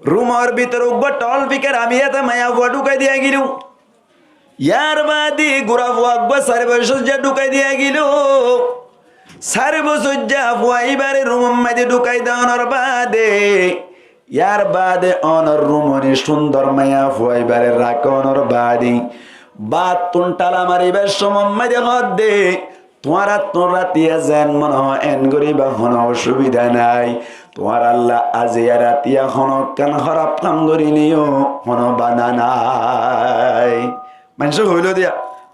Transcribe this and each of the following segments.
রুমের ভিতরে টল পিকার আমি এতে মায়া ফুয়া ঢুকাই দিয়া গেল ইয়ার বাদি গুড়া ফুয়া 4 বছর যা ঢুকাই দিয়া গেল 4 বছর যা ফুয়া এবারে রুমের মাঝে ঢুকাই দেওয়ার বাদে ইয়ার বাদে অনর রুমনি সুন্দর মায়া ফুয়া এবারে রাখনর বাদি বাতুন টালা মারিবার সময় মাঝে হদে তোরা তিয়া যেন মনে হয় এন গরিবা হন অসুবিধা নাই তোমার আল্লাহ আজিয়া রাতিয়া হন কান খারাপ কাম করি নিও হন বানা নাই মানুষ হইল দিয়া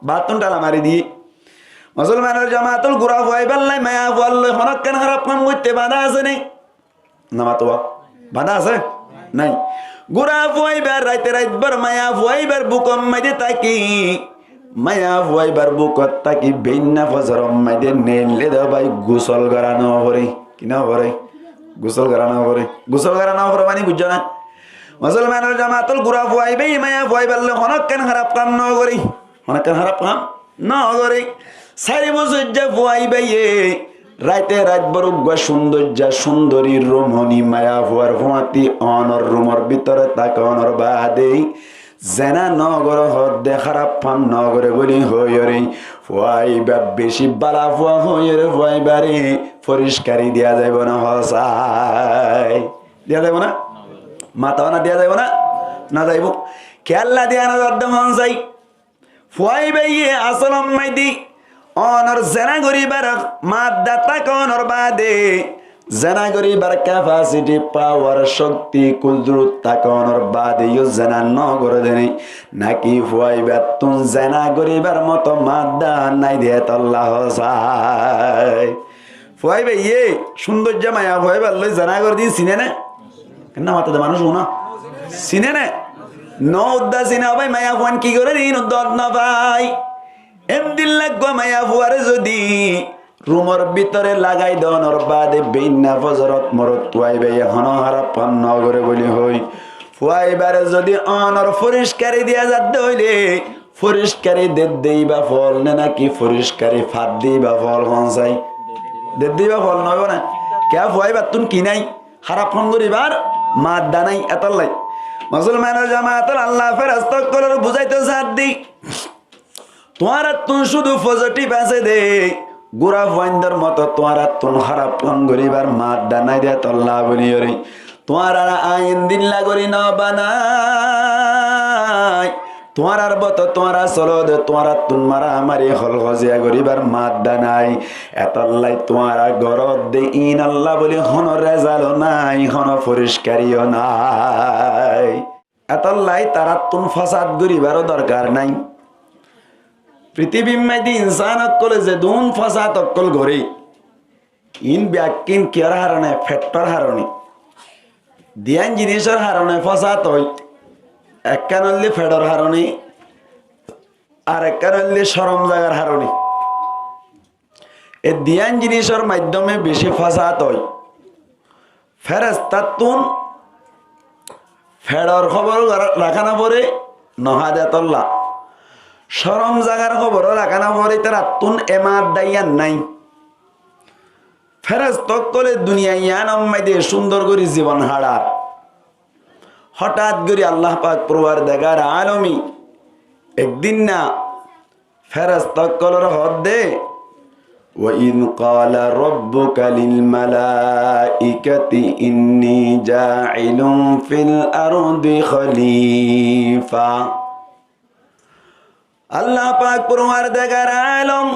বাতুন টালা মারি দিয়ে মুসলমানের জামাতুল গুড়া ফুয়াই বেল্লাই মায়া ফুয়াল্লাই হন কান খারাপ কাম করতে বাধা আছে নেই নামাতোয়া বাধা আছে নাই গুড়া ফুয়াইবার রাইতে রাইতবার মায়া ফুয়াইবার বুকম মাইদে তাকি মায়া ফুয়াইবার বুকত তাকি বেন্না ফজরম মাইদে নেলে দা ভাই গোসল করানো পরে কিনা পরে গোসল করানো পরে মানে বুঝছো না মুসলমানের জামাতুল গুড়া ফুয়াইবে মায়া ফুয়াইবারলে হনক কেন খারাপ কাম ন করি হনক কেন খারাপ কাম ন করি 4 বছর যা ফুয়াইবে রাইতে রাত বড় সৌন্দর্যা সুন্দরী রমণী মায়া ফুয়ার ফুয়াতি অনর রুমর ভিতরে তাকে অনর বাদে জেনা নগর হদে খারাপ ফাম নগরে বলি হইরে ফুয়াইবা বেশি বালা ফুয়া হইরে ফুয়াইবারে পরিষ্কারই দিয়া যাইব না হসাই দিয়া যাইব না মাথাও না দিয়া যাইব না যাইব খেয়াল্লা দিয়া না দর্দম হনসাই ফুয়াইবে আসলম মাইদি অনর জেনা গরিবার মাদ্দা তাকে অনর বাদে জেনা গরিবার ক্যাপাসিটি পাওয়ার শক্তি কুদরত তাকে অনর বাদে জেনা ন করে দেনি নাকি ফুয়াইবা তুন জেনা গরিবার মতো মাদ্দা নাই দিয়ে তল্লাহ হসাই ফুয়াইবে সৌন্দর্য মায়া ফুয়াইবার লই জেনা করে দিয়ে চিনে না কেন মাতাতে মানুষ না চিনে না ন উদ্দা চিনে ভাই মায়া ফুয়ান কি করে দিন উদ্দত না ভাই এমদিন লাগবা মায়া ফুয়ারে যদি রুমর ভিতরে লাগাই দেওয়ার বাদে বেইনা ফজরত মরত তুয়াইবে হন হারাপ পান নগরে বলি হই ফুয়াইবারে যদি অনর পরিষ্কারি দিয়া যাতে হইলে পরিষ্কারি দেই বা ফল নে নাকি পরিষ্কারি ফাঁদ দিই বা ফল হনসাই দেই বা ফল নয় না কে ফুয়াইবার তুন কি নাই হারাপ ফোন করিবার মাদ্দা নাই এতলাই মুসলমানের জামাতের আল্লাহ ফেরেশতা কলর বুঝাইতে সাথ দি তোমার তুন শুধু পজিটিভ আছে দে গুড়া ফাইন্দার মতো তোমার তুন খারাপ ফোন করিবার মাদ্দা নাই দে তল্লা বলি রে তোমার আইন দিন লাগরি না বানাই তোমার আর বত তোমার চলো দে তোমার তুন মারা আমারি হল গজিয়া করিবার মাদ্দা নাই এতল্লাই তোমার গরত দে ইন আল্লাহ বলি হন রেজালো নাই হন পরিষ্কারিও নাই এতল্লাই তারা তুন ফাসাদ করিবারও দরকার নাই পৃথিবীর মাঝে ইনসান অকলে যে দুন ফাসাদ অকল ঘরে ইন ব্যাকিন কিয়ার হারণে ফেট্টর হারণে দিয়ান জিনিসের হারণে ফাসাদ হয় একখানল্লি ফেডর হারণে আর একখানল্লি সরম জায়গার হারণে এ দিয়ান জিনিসের মাধ্যমে বেশি ফাসাদ হয় ফেরেশতার তুন ফেডর খবর রাখানা পরে নহা দেতল্লা সরম জাগার খবর রাখানা পরে তার তুন এমার দাইয়ান নাই ফেরেশতা কলে দুনিয়া ইয়ান আম্মাইদে সুন্দর করে জীবন হাড়ার হঠাৎ করে আল্লাহ পাক পরওয়ারদিগার আলমী একদিন না ফেরেশতা কলর হদে وَإِذْ قَالَ رَبُّكَ لِلْمَلَائِكَةِ إِنِّي جَاعِلٌ فِي الْأَرْضِ خَلِيفَةً আল্লাহ পাক পরওয়ারদিগার আলম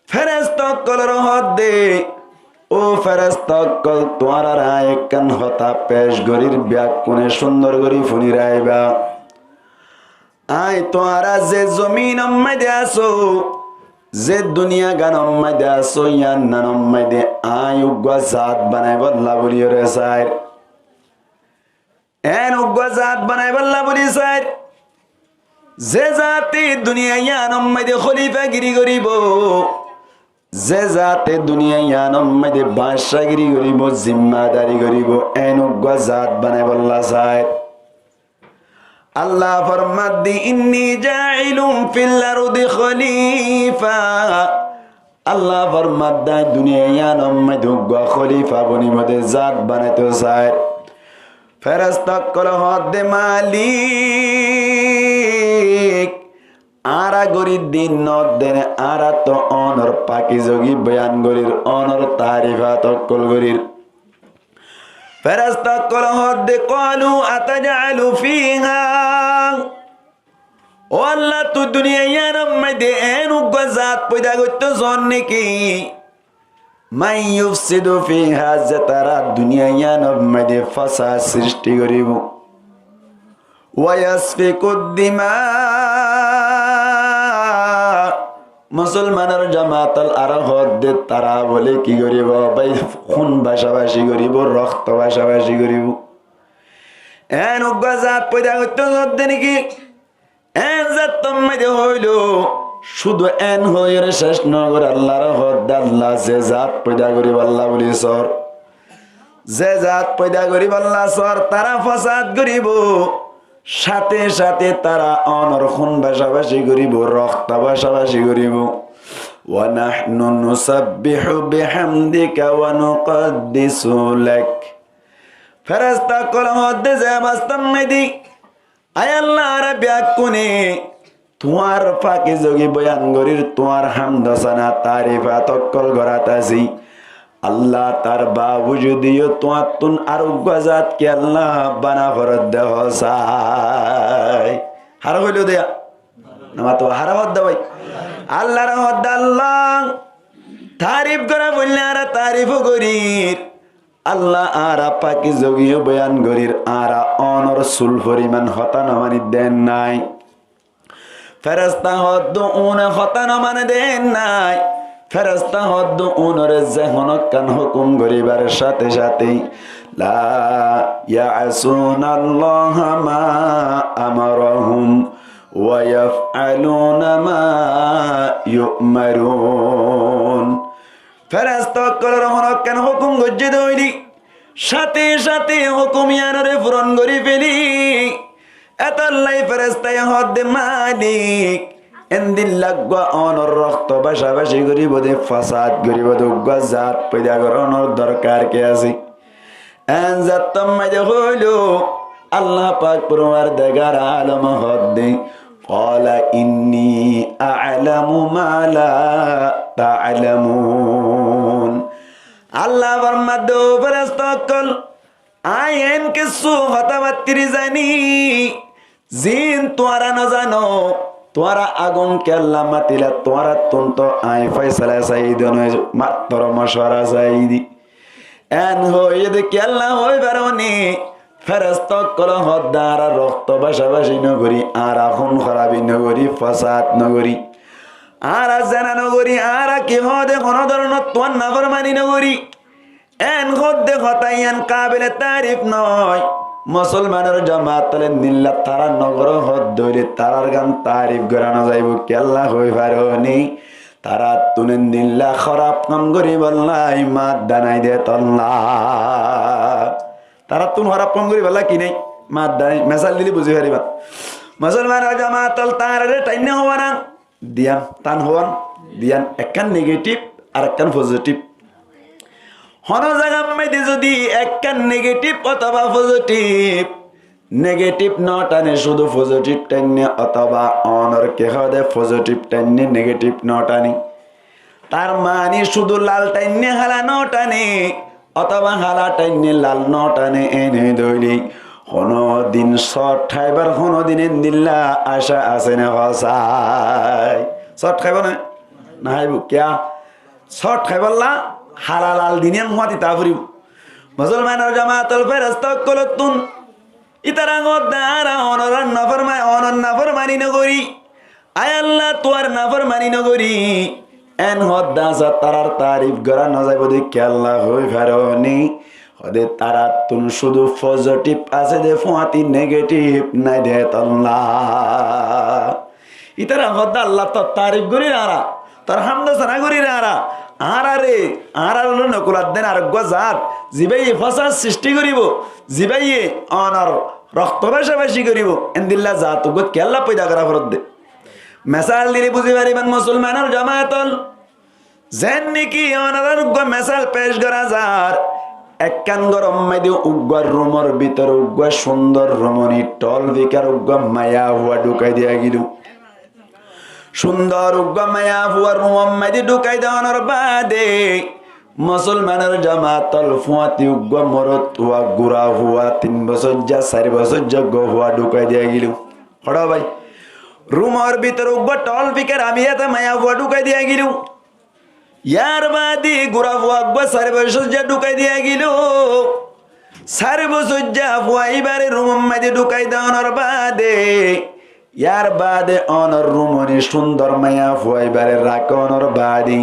ফেরেশতা কলর হদে ও ফেরেশতা কল তোমার রায় কান হতা পেশ গরির ব্যাগ কোনে সুন্দর গরি ফুনি রাইবা আই তোরা যে জমিন মধ্যে আসো যে দুনিয়া গান মধ্যে আসো ইয়ান নান মধ্যে আই উগ্র জাত বানাই বল্লা বলি রে সাইর এন উগ্র জাত বানাই বল্লা বলি সাইর যে জাতি দুনিয়া ইয়ান মধ্যে খলিফা গিরি করিব যে জাতে দুনিয়া ইয়ানম মধ্যে বাদশাগিরি করিব জিম্মাদারি করিব এনুগ্য জাত বানাই বল্লা সাইর আল্লাহ ফরমাত দি ইন্নী জাইলুম ফিল আরদি খলিফা আল্লাহ ফরমাত দা দুনিয়া ইয়ানম মধ্যে খলিফা বনি মধ্যে জাত বানাইতে সাইর ফেরেশতা কল হদ্দে মালিক আরা গরি দিন নদেন আরা তো অনর পাকি যোগী বয়ান গরির অনর তারিফা তকল গরির ফেরেশতা কল হদ্দে কলু আতাজালু ফিহা ও আল্লাহ তু দুনিয়ার মধ্যে এন উগ্রজাত পয়দা করতে জন নাকি মাই ইউফসিদু ফিহা যে তারা দুনিয়ার মধ্যে ফাসাদ সৃষ্টি করিব ওয়াসফিকুদ্দিমা মুসলমানের জামাতাল আর হদ্দে তারা বলে কি করিব ভাই খুন ভাষাভাষী করিব রক্ত ভাষাভাষী করিব এন উগ্রজাত পয়দা করতে হদ্দে নাকি এন জাত তোমাদের হইল শুধু এন হইরে শেষ নগর আল্লাহর হদ আল্লাহ যে জাত পয়দা করিব আল্লাহ বলি সর যে জাত পয়দা করিব আল্লাহ সর তারা ফাসাদ করিব সাথে সাথে তারা অনর খুন ভাষাভাষী করিব রক্ত ভাষাভাষী করিব ওয়া নাহনু নুসাব্বিহু বিহামদিকা ওয়া নুকদ্দিসু লাক ফেরেশতা কল হদ যে বাস্তব মেদি আয় আল্লাহ রাব্বি আকুনে তোমার ফাঁকে যোগী বয়ান গরির তোমার হামদ সানা তারিফা তকল গরাতাছি আল্লাহ তার বাবু যদিও তোমার তুন আর গজাত কে আল্লাহ বানা ফরত দেহ চাই হারা হইল দেয়া নামা তো হারা হদ ভাই আল্লাহর হদ আল্লাহ তারিফ করা বললে আর তারিফ গরির আল্লাহ আরা পাকি যোগীয় বয়ান গরির আরা অনর সুল পরিমাণ হতানা মানি দেন নাই ফেরেশতা হদ্দ উনে হতানা মানে দেন নাই ফেরেশতা হদ্দ উনরে যেহনক কান হুকুম গরিবার সাথে সাথে লা ইয়াসুনাল্লাহ মা আমারহুম ওয়া ইয়াফআলুনা মা ইউমারুন ফেরেশতা কলর হনক কান হুকুম গজ্জে দইলি সাথে সাথে হুকুম ইয়ানরে পূরণ করি ফেলি এতাল্লাই ফেরেশতায় হদ্দে মালিক এন্দিন লাগবা অনর রক্ত ভাষাভাষী করিব দে ফাসাদ করিব দুগ্গা জাত পয়দা করানোর দরকার কে আছে এন জাত তোমাদের হইল আল্লাহ পাক পরওয়ারদিগার আলম হদ্দে ক্বালা ইন্নী আ'লামু মা লা তা'লামুন আল্লাহ ফরমাদ ফেরেশতা কল আইন কিছু হতাবাত্তিরি জানি জিন তোরা না জানো তোরা আগুন কেল্লা মাতিলা তোরা তুন্ত আই ফয়সালা সাইদন মাত্র মশওয়ারা সাইদি এন হই দে কেল্লা হই বারনি ফেরেশতা কল হদ্দার রক্ত ভাষাভাষী নগরী আর খুন খারাপি নগরী ফাসাদ নগরী আর জানা নগরী আর কি হদে কোন ধরনের তোর নাফরমানি নগরী এন হদ্দে হতাইয়ান কাবিলে তারিফ নয় মুসলমানের জামাত নিল্লা তারা নগর হদ্দরে তারার গান তারিফ করানো যাইব কেল্লা হই পারনি তারা তুনে নিল্লা খারাপ কাম করি বললাই মাত দানাই দে তল্লা তারা তুন খারাপ কাম করি বললা কি নেই মাত দানাই মেসাল দিলি বুঝি পারিবা মুসলমানের জামাত তারারে টাইনে হওয়া না দিয়ান টান হওয়ান দিয়ান একখান নেগেটিভ আর একখান পজিটিভ হন জায়গার মধ্যে যদি একখান নেগেটিভ অথবা পজিটিভ নেগেটিভ ন টানে শুধু পজিটিভ টাইনে অথবা অনর কে হদে পজিটিভ টাইনে নেগেটিভ ন টানে তার মানে শুধু লাল টাইনে হালা ন টানে অথবা হালা টাইনে লাল ন টানে এনে দইলি কোনো দিন শর্ট খাইবার কোনো দিনে দিল্লা আশা আছে না হসাই শর্ট খাইব না নাইব কিয়া শর্ট খাইবল্লা হালাল দিনের মতি তা ফুরিব মুসলমানের জামাতুল ফেরেশতা কলতুন ইতারা গদারা অনর নাফরমানি নগরী আয় আল্লাহ তোর নাফরমানি নগরী এন হদ্দাসা তারার তারিফ করা না যাইব দেখি আল্লাহ হই ফেরনি হদে তারা তুন শুধু পজিটিভ আছে দে ফুয়াতি নেগেটিভ নাই দে আল্লাহ ইতারা হদ্দা আল্লাহ তো তারিফ করি আরা তার হামদা সানা করি আরা আরে নকুলাত দেন আর গজাত জিবাইয়ে ফাসাদ সৃষ্টি করিব জিবাইয়ে অনার রক্ত ভাষাভাষী করিব এন্দিল্লা জাত গো কেল্লা পয়দা করা ফরত দে মেসাল দিলে বুঝি পারিবেন মুসলমানের জামাতল যেন নাকি অনার গো মেসাল পেশ করা যার একখান গরম মাইদি উগ্র রুমের ভিতরে উগ্র সুন্দর রমণী টল বিকার উগ্র মায়া হুয়া ঢুকাই দিয়া গেল সুন্দর উগ্র মায়া হুয়া রুম মাইদি ঢুকাই দেওয়ানোর বাদে মুসলমানের জামাতল ফুয়াতি উগ্র মরত হুয়া গুড়া হুয়া 3 বছর যা 4 বছর যোগ্য হুয়া ঢুকাই দিয়া গেল হড়া ভাই রুমের ভিতরে উগ্র টল বিকার আমি এতে মায়া হুয়া ঢুকাই দিয়া গেল ইয়ার বাদি গুড়া হুয়া উগ্র 4 বছর যা ঢুকাই দিয়া গেল 4 বছর যা হুয়া এবারে রুম মাইদি ঢুকাই দেওয়ানোর বাদে ইয়ার বাদে অনর রুমনি সুন্দর মায়া হুয়া এবারে রাখনোর বাদি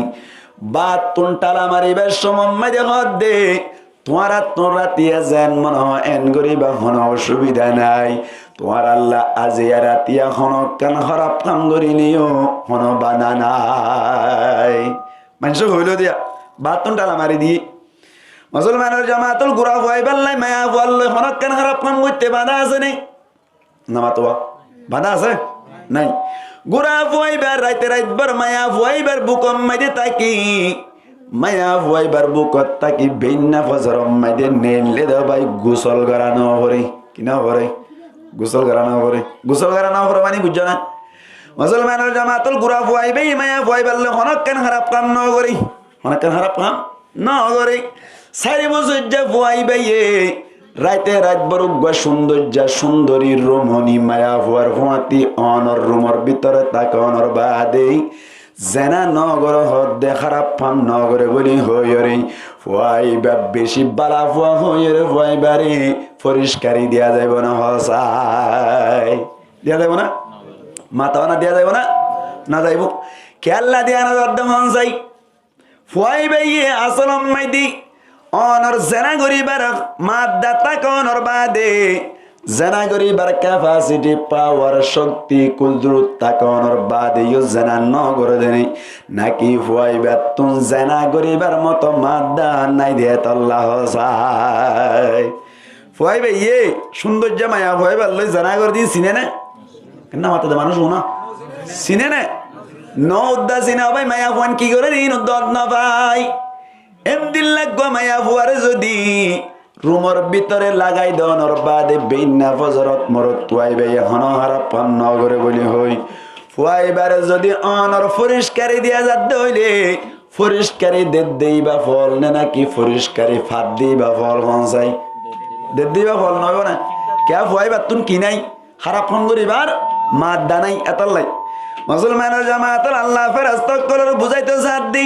বাদ তুন টালা মারিবার সময় মাঝে হদ্দে তোমার রাতিয়া যেন মনে হয় এন গরিবা হন অসুবিধা নাই তোমার আল্লাহ আজিয়া রাতিয়া হন কান খারাপ কাম করিলিও হন বানা নাই মানুষ হইল দিয়া বাদ তুন টালা মারি দিয়ে মুসলমানের জামাতুল গুড়া হওয়াই পারলাই মায়া হওয়াল হন কান খারাপ কাম করতে বাধা আছে নেই নামাতোয়া বাধা আছে নাই গুড়া ফুয়াইবার রাইতে রাইতবার মায়া ফুয়াইবার বুকম মাইদে তাকি মায়া ফুয়াইবার বুকত তাকি বেন্না ফজরম মাইদে নেলে দে ভাই গোসল করানো হরে কিনা হরে গোসল করানো হরে মানে বুঝছো না মুসলমানের জামাতুল গুড়া ফুয়াইবে মায়া ফুয়াইবারলে হনক কেন খারাপ কাম ন করি হনক কেন খারাপ কাম ন করে 4 বছর যা ফুয়াইবে রাইতে রাত বড় সৌন্দর্যা সুন্দরী রমণী মায়া হুয়ার ফুয়াতি অনর রুমর ভিতরে তাকে অনর বাদে জেনা নগর হদ্দে খারাপ ফাম নগরে বলি হইরে ফুয়াইবা বেশি বালা ফুয়া হইরে ফুয়াইবারে পরিষ্কারই দিয়া যাইব না হসাই দিয়া যাইব না মাথাও না দিয়া যাইব না যাইব খেয়াল্লা দিয়া না দর্দ মন চাই ফুয়াইবে আসলম মাইদি অনর জেনা গরিবার মাদ্দা তাক অনর বাদে জেনা গরিবার ক্যাপাসিটি পাওয়ার শক্তি কুদরত তাক অনর বাদে ইউ জেনা ন করে দেনি নাকি ফুয়াইবা তুন জেনা গরিবার মতো মাদ্দা নাই দিয়ে তল্লাহ সাই ফুয়াইবে সৌন্দর্য মায়া ফুয়াইবার লই জেনা করে দিয়ে চিনে না কেন মাথাতে মানুষ না চিনে না ন উদ্দা চিনা ভাই মায়া ফুয়ান কি করে দিন উদ্দত না ভাই এমদিন লাগবা মায়া ফুয়ারে যদি রুমর ভিতরে লাগাই দেওয়ানোর বাদে বেইনা ফজরত মরত তুয়াইবে হন হারাপ পান নগরে বলি হই ফুয়াইবারে যদি অনর পরিষ্কারি দিয়া যাত হইলে পরিষ্কারি দেই বা ফল নে নাকি পরিষ্কারি ফাঁদ দিই বা ফল হন চাই দেই বা ফল নব না কে ফুয়াইবার তুন কি নাই হারাপ ফোন করিবার মাত দানাই এতাল্লাই মুসলমানের জামাতের আল্লাহ ফেরেশতা করে বুঝাইতে সাথ দি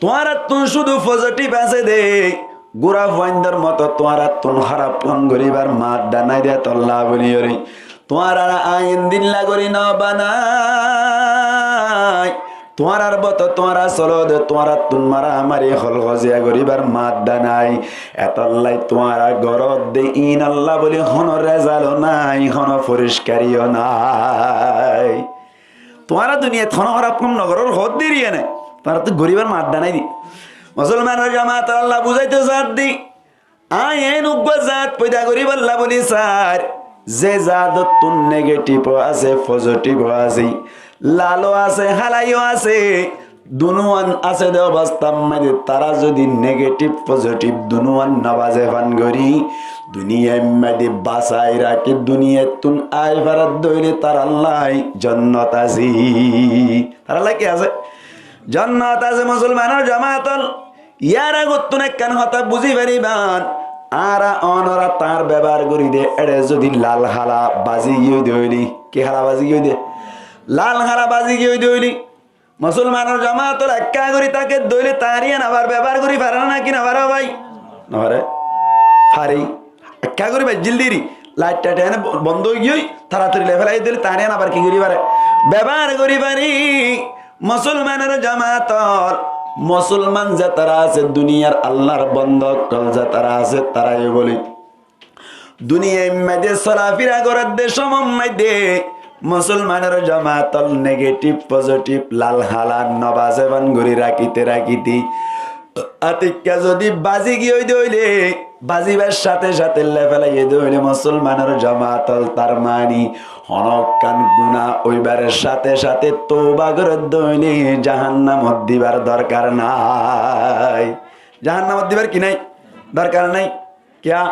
তোমার তুন শুধু পজিটিভ আছে দে গুড়া ফাইন্দার মতো তোমার তুন খারাপ কাম করিবার মাত দানাই দে তল্লা বলি রে তোমার আইন দিল্লা করি ন বানাই তোমার আর বত তোমার চলো দে তোমার তুন মারা আমারি হল গজিয়া করিবার মাত দানাই এতল্লাই তোমার গরত দে ইন আল্লাহ বলি হন রেজালো নাই হন পরিষ্কারিও নাই তোমার দুনিয়া থন খারাপ কাম নগরের হদ দেরিয়ে নাই তারা তো গরিবার মাত দানাই দি মুসলমানের জামাত আল্লাহ বুঝাইতে জাত দি আইন উগ্র জাত পয়দা করিব আল্লাহ বলি স্যার যে জাত তুন নেগেটিভ আছে পজিটিভ আছে লালো আছে হালাইও আছে দুনুয়ান আছে দে অবস্থা মানে তারা যদি নেগেটিভ পজিটিভ দুনুয়ান নবাজে ফান করি দুনিয়ায় মাদি বাসাই রাখি দুনিয়ায় তুন আই ভারত দইলে তার আল্লাহ জান্নাত আছে তার আল্লাহ কি আছে জান্নাত আছে মুসলমানের জামাতল ইয়ারা গতুন একখান হতা বুঝি পারিবান আরা অনরা তার ব্যবহার করি দে এড়ে যদি লাল হালা বাজি গিয়ে দইলি কি হালা বাজি গিয়ে দে লাল হালা বাজি গিয়ে দইলি মুসলমানের জামাতল একা করি তাকে দইলে তারিয়ান আবার ব্যবহার করি পারে না কি না পারে ভাই না পারে ফারি একা করি ভাই জিলদিরি লাইটটা টেনে বন্ধ হয়ে গিয়ে তাড়াতাড়ি লেফেলাই দিলে তারিয়ান আবার কি করি পারে ব্যবহার করি পারি মুসলমানের জামাতল মুসলমান যে তারা আছে দুনিয়ার আল্লাহর বন্ধক যে তারা আছে তারাই বলি দুনিয়ায় মধ্যে চলাফেরা করার দেশ মধ্যে মুসলমানের জামাতল নেগেটিভ পজিটিভ লাল হালা নবাজে বান ঘুরি রাখিতে আতিকা যদি বাজি গিয়ে দইলে বাজিবার সাথে সাথে লেফেলাই দইলে মুসলমানের জামাতল তার মানি হনকান গুনা ওইবারের সাথে সাথে তওবা করে দইলে জাহান্নামত দিবার দরকার নাই জাহান্নামত দিবার কি নাই দরকার নাই কিয়া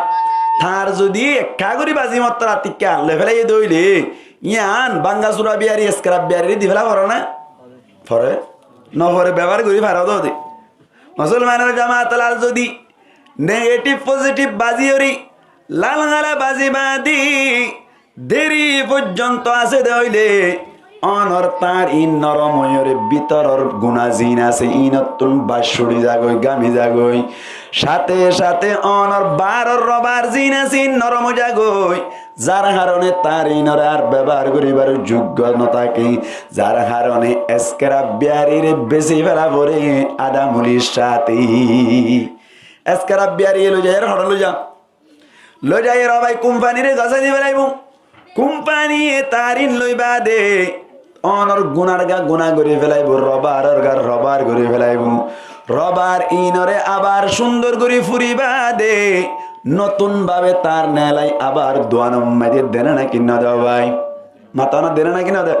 থার যদি কাগরি বাজি মত রাতিকা আনলে ফেলাই দইলে ইয়ান বাঙ্গাসুরা বিয়ারি স্ক্রাব বিয়ারি দি ফেলা পড়ো না পরে নহরে ব্যবহার করি ভারত দে মুসলমানের জামাত লাল যদি নেগেটিভ পজিটিভ বাজি ওরি লাল গালা বাজি বাদি দেরি পর্যন্ত আছে দইলে অনর তার ইন নরময়রে ভিতরর গুণাজিন আছে ইনতুন বাসুড়ি জাগই গামি জাগই সাথে সাথে অনর বারর রবার জিন আছে নরম জাগই যার হারণে তার ইনর আর ব্যবহার করিবার যোগ্য নতাকে যার হারণে এসকেরা বিয়ারিরে বেশি ফেলা পরে আদামুলির সাথে এসকেরা বিয়ারি লো যায় হড় লো যায় রবাই কোম্পানিরে গছা দি বেলাইব কোম্পানি তারিন লইবা দে অনর গুনার গা গুনা করে ফেলাইব রবার গা রবার করে ফেলাইব রবার ইনরে আবার সুন্দর করে ফুরিবা দে নতুন ভাবে তার নেলাই আবার দোয়ানম মাইদে দেনা নাকি না দেওয়া ভাই মাতানো দেনা নাকি না দে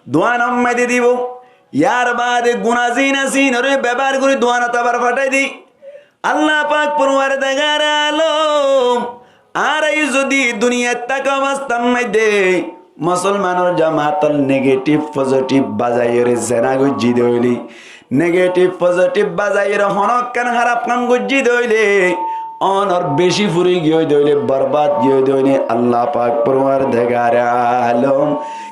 দোয়ানম মাইদে দিব ইয়ার বাদে গুনা জিনা সিনরে ব্যবহার করে দোয়ানত আবার ফাটাই দি আল্লাহ পাক পরওয়ার দেগার আলম আর এই যদি দুনিয়ার টাকা বাস্তাম মাইদে মুসলমানের জামাতল নেগেটিভ পজিটিভ বাজাইরে জেনা গুজি দইলি নেগেটিভ পজিটিভ বাজাইরে হনক কান খারাপ কাম গুজি দইলে অনর বেশি ফুরি গিয়ে দইলে বরবাদ গিয়ে দইলে আল্লাহ পাক পরওয়ার দেগার আলম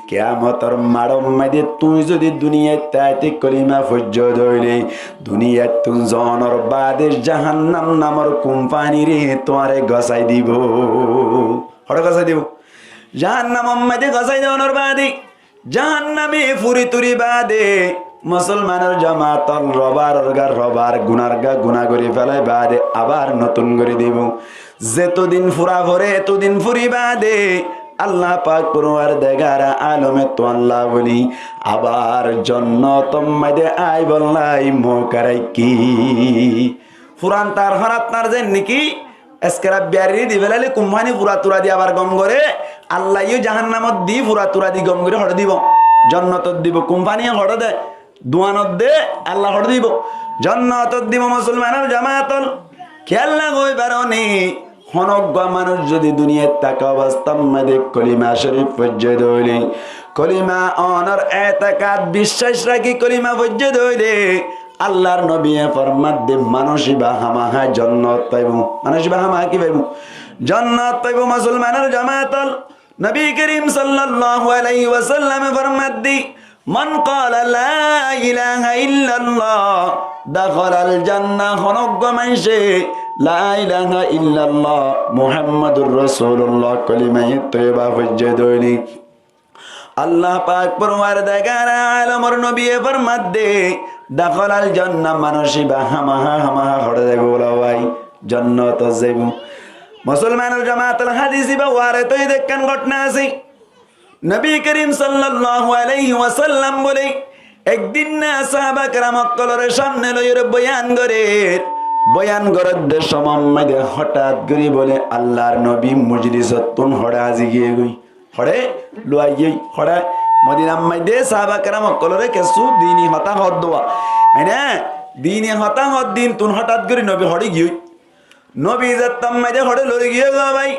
কিয়ামতের মাড়ম মাইদে তুই যদি দুনিয়ায় তাইতে কলিমা ফজ্জ দইলে দুনিয়ায় তুই জনর বাদে জাহান্নাম নামর কোম্পানি রে তোরে গসাই দিব হড় গসাই দিব জাহান্নাম মাইদে গসাই দেওয়ানোর বাদে জাহান্নামে ফুরি তুরি বাদে মুসলমানের জামাতল রবার গুনার গা গুনা করে ফেলাই বাদে আবার নতুন করে দিব যেতদিন ফুরা ভরে এতদিন ফুরি বাদে আল্লাহ পাক পরওয়ার দেগারা আলমে তো আল্লাহ বলি আবার জন্নত মাইদে আই বললাই মোকারাই কি ফুরান তার হরাত তার যে নাকি এসকেরা বিয়ারি দি ফেলালে কোম্পানি পুরা তুরা দি আবার গম করে আল্লাহ জাহান্নামত দি পুরা তুরা দি গম করে হড় দিব জন্নতত দিব কোম্পানি হড় দে দুয়ানত দে আল্লাহ হড় দিব জন্নতত দিব মুসলমানের জামাতল খেয়াল না গই বারণে হনজ্ঞ মানুষ যদি দুনিয়ার টাকা অবস্থাম মাদে কলিমা শরীফ পর্যায় দইলে কলিমা অনর এতাকাত বিশ্বাস রাখি কলিমা পর্যায় দইলে আল্লাহর নবী ফরমাত দে মানুষই বা হামাহা জান্নাত পাইব মানুষই বা হামাহা কি পাইব জান্নাত পাইব মুসলমানের জামাতল নবী করিম সাল্লাল্লাহু আলাইহি ওয়াসাল্লাম ফরমাত দি মান ক্বালা লা ইলাহা ইল্লাল্লাহ দাখালাল জান্নাহ হনজ্ঞ মানসে লা ইলাহা ইল্লাল্লাহ মুহাম্মাদুর রাসূলুল্লাহ কলিমায়ে তয়্যিবা পর্যায় দইলে আল্লাহ পাক পরওয়ার দেগার আলমর নবী ফরমাত দে দাখালাল জান্নাহ মানুষই বা হামাহা হড়ে যাইব বলা ভাই জান্নাত যাইব মুসলমানের জামাতের হাদিস বা ওয়ারে তৈ দেখেন ঘটনা আছে নবী করিম সাল্লাল্লাহু আলাইহি ওয়াসাল্লাম বলে একদিন না সাহাবা کرام কলরের সামনে লইরে বয়ান করার সময় হঠাৎ করে বলে আল্লাহর নবী মজলিসত তুন হড়া আজি গিয়ে গই হড়ে লুয়াই গই হড়া মদিনার মধ্যে সাহাবা کرام কলরে কিছু দিনই হতাহত দোয়া মানে দিনই হতাহত দিন তুন হঠাৎ করে নবী হড়ি গই নবী জাতম মধ্যে হড়ে লড়ে গিয়ে গো ভাই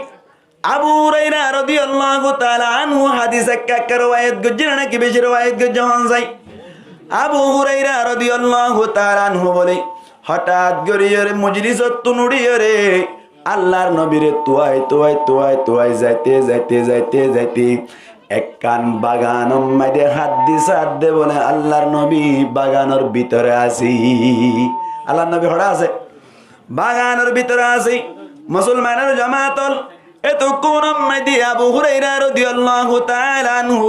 আবু হুরায়রা রাদিয়াল্লাহু তাআলা আনহু হাদিস এক রওয়ায়াত গজনা কি বেশি রওয়ায়াত গজন যাই আবু হুরায়রা রাদিয়াল্লাহু তাআলা আনহু বলে হঠাৎ গরিয়রে মজলিসত তুনুড়িয়রে আল্লাহর নবীরে তুয়াই যাইতে এক কান বাগানের মধ্যে হাত দে বলে আল্লাহর নবী বাগানের ভিতরে আছি আল্লাহর নবী হড়া আছে বাগানের ভিতরে আছি মুসলমানের জামাতল এতক্ষণ মধ্যে আবু হুরায়রা রাদিয়াল্লাহু তাআলা আনহু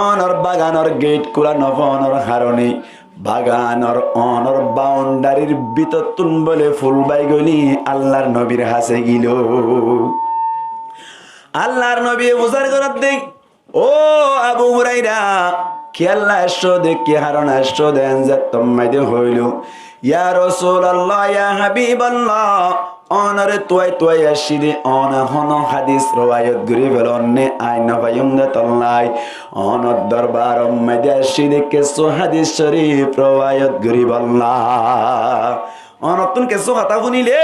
অনর বাগানের গেট খোলা নফনর হারণে বাগানর অনর বাউন্ডারির ভিতর তুন বলে ফুল বাই গলি আল্লাহর নবীর হাসে গিল আল্লাহর নবী বুঝার করত দেই ও আবু হুরায়রা খেয়াল্লা এসো দেখি হারণ এসো দেন যে তোমাইদে হইল ইয়া রাসূলুল্লাহ ইয়া হাবিবাল্লাহ অনরে তুয়াই আসিরে অন হন হাদিস রওয়ায়াত গরি বেলনে আইনা ভাইমদে তল্লাই অনর দরবার মধ্যে আসিরে কেসো হাদিস শরীফ রওয়ায়াত গরি বল্লাহ অনতুন কেসো কথা শুনিলে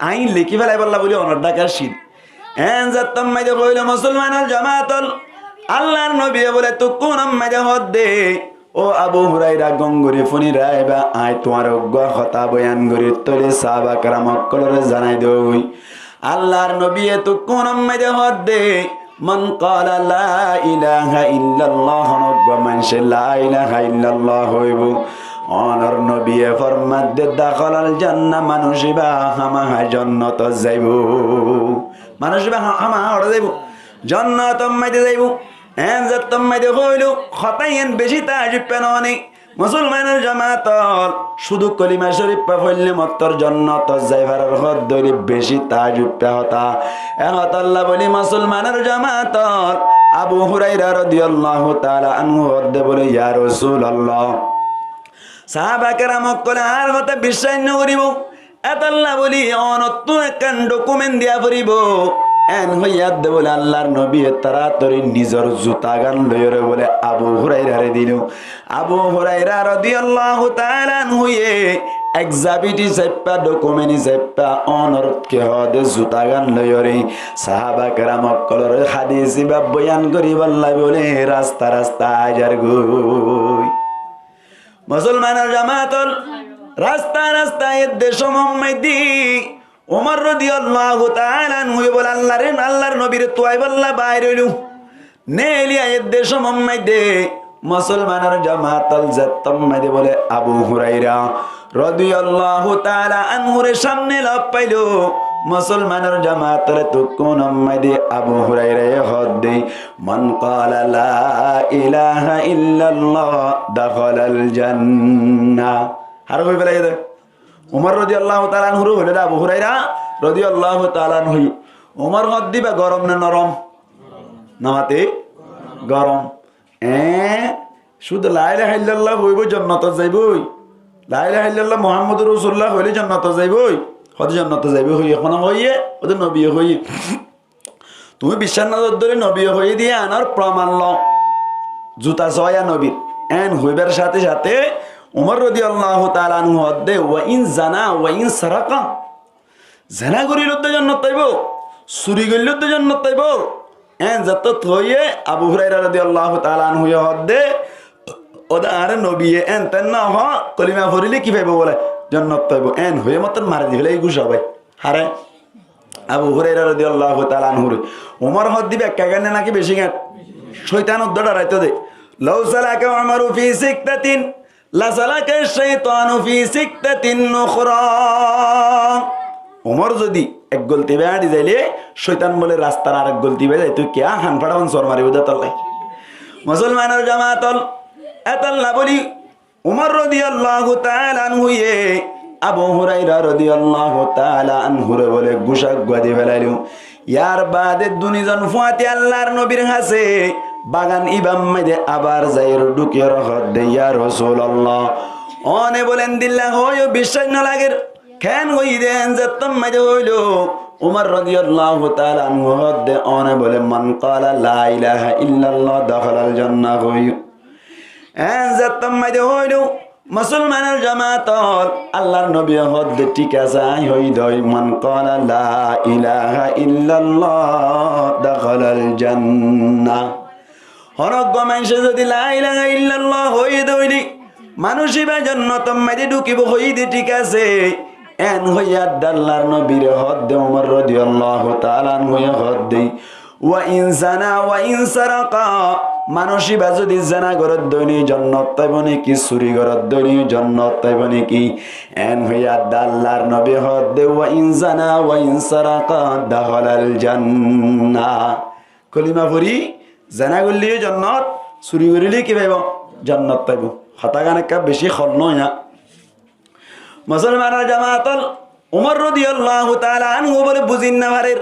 আইন লিখি ফেলাই বললা বলি অনর ডাকার শীত এন যাত্তম মাইদে কইল মুসলমানের জামাতল আল্লাহর নবী বলে তো কোন মাইদে হদ দে ও আবু হুরাইরা গঙ্গুরি ফুনি রাইবা আই তোমার অজ্ঞা কথা বয়ান করি তোলে সাহাবা কেরামক কলরে জানাই দই আল্লাহর নবী তো কোন মাইদে হদ দে মান ক্বালা লা ইলাহা ইল্লাল্লাহ নজ্ঞা মানসে লা ইলাহা ইল্লাল্লাহ হইব অনর নবী ফরমাত দে দাখালাল জান্নাহ মানুষিবা হামা জান্নাত যাইব মানুষিবা হামা ওড় যাইব জান্নাত মাইদে যাইব এন যাত্তম মাইদে হইল খতাইন বেশি তাজিব পেননি মুসলমানের জামাতল শুধু কলিমা শরীফ পড়লে মত্তর জান্নাত যাইবার হদ দলি বেশি তাজিব পেহতা এহত আল্লাহ বলি মুসলমানের জামাতল আবু হুরাইরা রাদিয়াল্লাহু তাআলা আনহু হদ বলে ইয়া রাসূলুল্লাহ সাহাবা কেরামক কলে আর কথা বিশ্বাস নকরিব এত আল্লাহ বলি অনতুন একখান ডকুমেন্ট দিয়া পড়িব এন হইয়াদ দে বলে আল্লাহর নবী তাড়াতাড়ি নিজের জুতা গান লইরে বলে আবু হুরাইরারে দিল আবু হুরাইরা রাদিয়াল্লাহু তাআলা হইয়ে এক্সাবিটি সেপ্পা ডকুমেন্ট সেপ্পা অনর কে হদে জুতা গান লইরে সাহাবা কেরামক কলর হাদিস বা বয়ান করি বল্লা বলে রাস্তা রাস্তা আজার গই মুসলমানের জামাতল রাস্তা রাস্তা এর দেশ মোহাম্মদি ওমর রাদিয়াল্লাহু তাআলা আনহু বলে আল্লাহর নবীর তোয়াই বল্লা বাইরে হইলু নেলিয়া এর দেশ মোহাম্মদে মুসলমানের জামাতল জাত্তম মাইদে বলে আবু হুরাইরা রাদিয়াল্লাহু তাআলা আনহুর সামনে লাভ পাইলো মুসলমানের জামাতর তো কোন মাইদে আবু হুরাইরা হদ দে মান ক্বালা লা ইলাহা ইল্লাল্লাহ দাখালাল জান্নাহ আর কই বলে দে উমর রাদিয়াল্লাহু তাআলা আনহু হলো আবু হুরাইরা রাদিয়াল্লাহু তাআলা আনহু উমর হদ দিবা গরম না নরম নামাতে গরম শুধু লা ইলাহা ইল্লাল্লাহ হইব জান্নাত যাইবই লা ইলাহা ইল্লাল্লাহ মুহাম্মদুর রাসূলুল্লাহ হইলে জান্নাত যাইবই হদ জান্নাত যাইবই হই এখন হইয়ে ওদের নবী হই তুমি বিশ্বাস না ধরে নবী হই দিয়ে আনার প্রমাণ ল জুতা সয়া নবীর এন হইবার সাথে সাথে উমর রাদিয়াল্লাহু তাআলা আনহু হদে ওয়া ইন জানা ওয়া ইন সারাকা জানা করিল তো জান্নাত পাইব চুরি করল তো জান্নাত পাইব এন যত থইয়ে আবু হুরাইরা রাদিয়াল্লাহু তাআলা আনহু হদে ওদা আর নবী এন তেন না হ কলিমা পড়িলে কি পাইব বলে জান্নাত পাইব এন হয়ে মতন মারি দিলে এই গুসা ভাই হারে আবু হুরাইরা রাদিয়াল্লাহু তাআলা আনহু উমর হদ দিবে কাগানে নাকি বেশি গাট শয়তান উদ্দড়া রাইতো দে লাউ সালাকা উমরু ফি সিকতাতিন লাসালাকা শাইতানু ফি সিকতাতিন উখরা উমর যদি এক গলতি বেড়ি যাইলে শয়তান বলে রাস্তার আরেক গলতি বেড়ে যায় তুই কে হান ফাড়ান সর মারি উদা তল্লাই মুসলমানের জামাতল এতাল্লাহ বলি উমর রাদিয়াল্লাহু তাআলা আনহু আবু হুরাইরা রাদিয়াল্লাহু তাআলা আনহু বলে গুশা গাদি ফেলাইলো ইয়ার বাদে দুনিজন ফুয়াতি আল্লাহর নবীর কাছে বাগান ইবাম মাইদে আবার যাইর ঢুকে রহত দে ইয়া রাসূলুল্লাহ অনে বলেন দিল্লাহ হয় বিশ্বাস না লাগের কেন হই দেন যতম মাইদে হইলো উমর রাদিয়াল্লাহু তাআলা আনহু হদে অনে বলে মান ক্বালা লা ইলাহা ইল্লাল্লাহ দাখালাল জান্নাহ হই এন যতম মাইদে হইলো মুসলমানের জামাতল আল্লাহর নবী হদে ঠিক আছে আই হই দই মান ক্বালা লা ইলাহা ইল্লাল্লাহ দাখালাল জান্নাহ হরজ্ঞ মানুষে যদি লা ইলাহা ইল্লাল্লাহ হই দইলি মানুষই বা জান্নাত মাইদে ঢুকিব হই দি ঠিক আছে এন হইয়া আল্লাহর নবীর হদে উমর রাদিয়াল্লাহু তাআলা আনহু হদে ওয়া ইন জানা ওয়া ইন সারাকা মানুষই বা যদি জানা গরত দইনি জান্নাত পাইব নাকি চুরি গরত দইনি জান্নাত পাইব নাকি এন হইয়া আল্লাহর নবী হদে ওয়া ইন জানা ওয়া ইন সারাকা দাখালাল জান্নাহ কলিমা পড়ি জানা করলেও জান্নাত চুরি করিলে কি পাইব জান্নাত পাইব হতা গানে কা বেশি খল নয় না মুসলমানের জামাতল উমর রাদিয়াল্লাহু তাআলা আনহু বলে বুঝিন না ভারের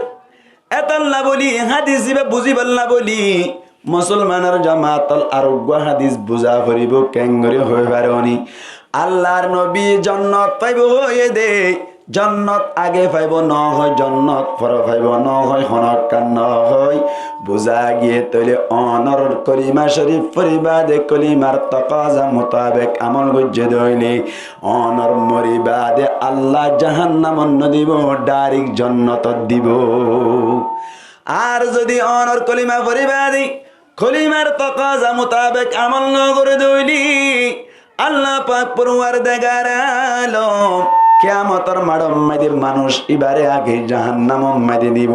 এতাল্লাহ বলি হাদিস দিবে বুঝি বললা বলি মুসলমানের জামাতল আরোগ্য হাদিস বুঝা পড়িব কেঙ্গরে হয়ে পারনি আল্লাহর নবী জান্নাত পাইব হয়ে দে জান্নাত আগে পাইব ন হয় জান্নাত পরে পাইব ন হয় হনক কান ন হয় বুঝা গিয়ে তৈলে অনর কলিমা শরীফ পরিবাদে কলিমার তকাজা মোতাবেক আমল গজ্জে দইলে অনর মরিবাদে আল্লাহ জাহান্নাম অন্য দিব ডাইরেক্ট জান্নাত দিব। আর যদি অনর কলিমা পরিবাদে কলিমার তকাজা মোতাবেক আমল ন করে দইলি আল্লাহ পাক পরওয়ারদিগার আলম কিয়ামতের মাঠে মধ্যে মানুষ এবারে আগে জাহান্নামে মধ্যে দিব।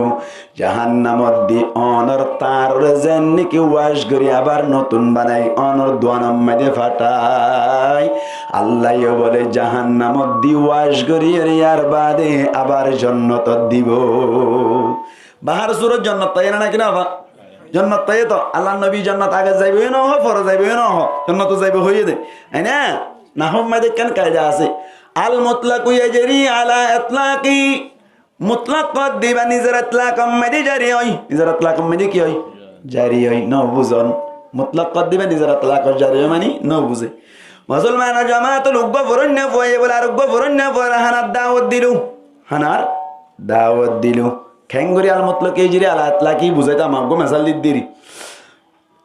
জাহান্নামত দি অনর তার জেনে কি ওয়াশ করি আবার নতুন বানাই অনর দোয়ানাম মধ্যে ফাটাই। আল্লাহ বলে জাহান্নামত দি ওয়াশ করি আর বাদে আবার জান্নাত দিব। বাহার সুরত জান্নাত তাই না কিনা বা জান্নাত তাই তো আল্লাহ নবী জান্নাত আগে যাইবে না হ পরে যাইবে না হ জান্নাত যাইবে হইয়ে দে তাই না। না হোম মধ্যে কেন কায়দা আছে আল মুতলাকু ইয়াজরি আলা ইতলাকি মুতলাক কদ দিবা নিজের ইতলাক মধ্যে জারি হয় নিজের ইতলাক মধ্যে কি হয় জারি হয় ন বুঝন মুতলাক কদ দিবা নিজের ইতলাক জারি হয় মানে ন বুঝে। মুসলমান জামাতুল উগ্গ ফরন্য ফয়ে বলে আর উগ্গ ফরন্য ফরে হানার দাওয়াত দিলু হানার দাওয়াত দিলু খেঙ্গুরি আল মুতলাক ইয়াজরি আলা ইতলাকি বুঝাইতা মাগো মেসাল দিদি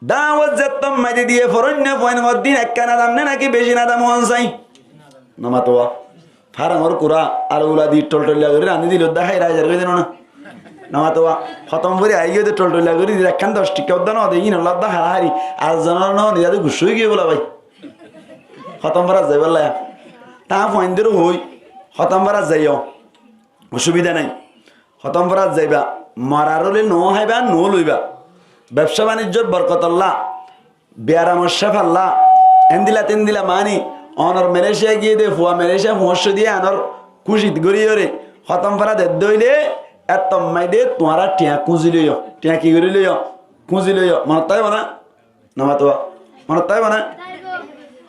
দাওয়াত যেতম মধ্যে দিয়ে ফরন্য ফয়ন দিন একখানা দাম নাকি বেশি না দাম হন চাই নমাতোয়া ফারাঙর কুড়া আলুগুলা দি টলটলিয়া করে রাঁধি দিল দেখাই রাজার করে দিল না নমাতোয়া খতম করে আই গিয়ে টলটলিয়া করে দিল একখান 10 টিকা উদ্যান দেখি না লদ্দা হারাহারি আর জানার ন নিজে ঘুষ হয়ে গিয়ে বলা ভাই খতম ভরা যাই বললা তা ফয়েন্দের হই খতম ভরা যাইও অসুবিধা নাই খতম ভরা যাইবা মরার হলে ন হাইবা ন লইবা ব্যবসা বাণিজ্যর বরকত আল্লাহ বেয়ারামশা ফাল্লা এন্দিলা তেন্দিলা মানি অনর মেলেশিয়া গিয়ে দে ফুয়া মেলেশিয়া ফোঁস দিয়ে আনর খুশিত গড়িয়ে রে খতম পারা দে দইলে এত মাই দে তোমারা টিয়া কুঁজি লইয় টিয়া কি করে লইয় কুঁজি লইয় মনত তাই বানা নমা তো মনত তাই বানা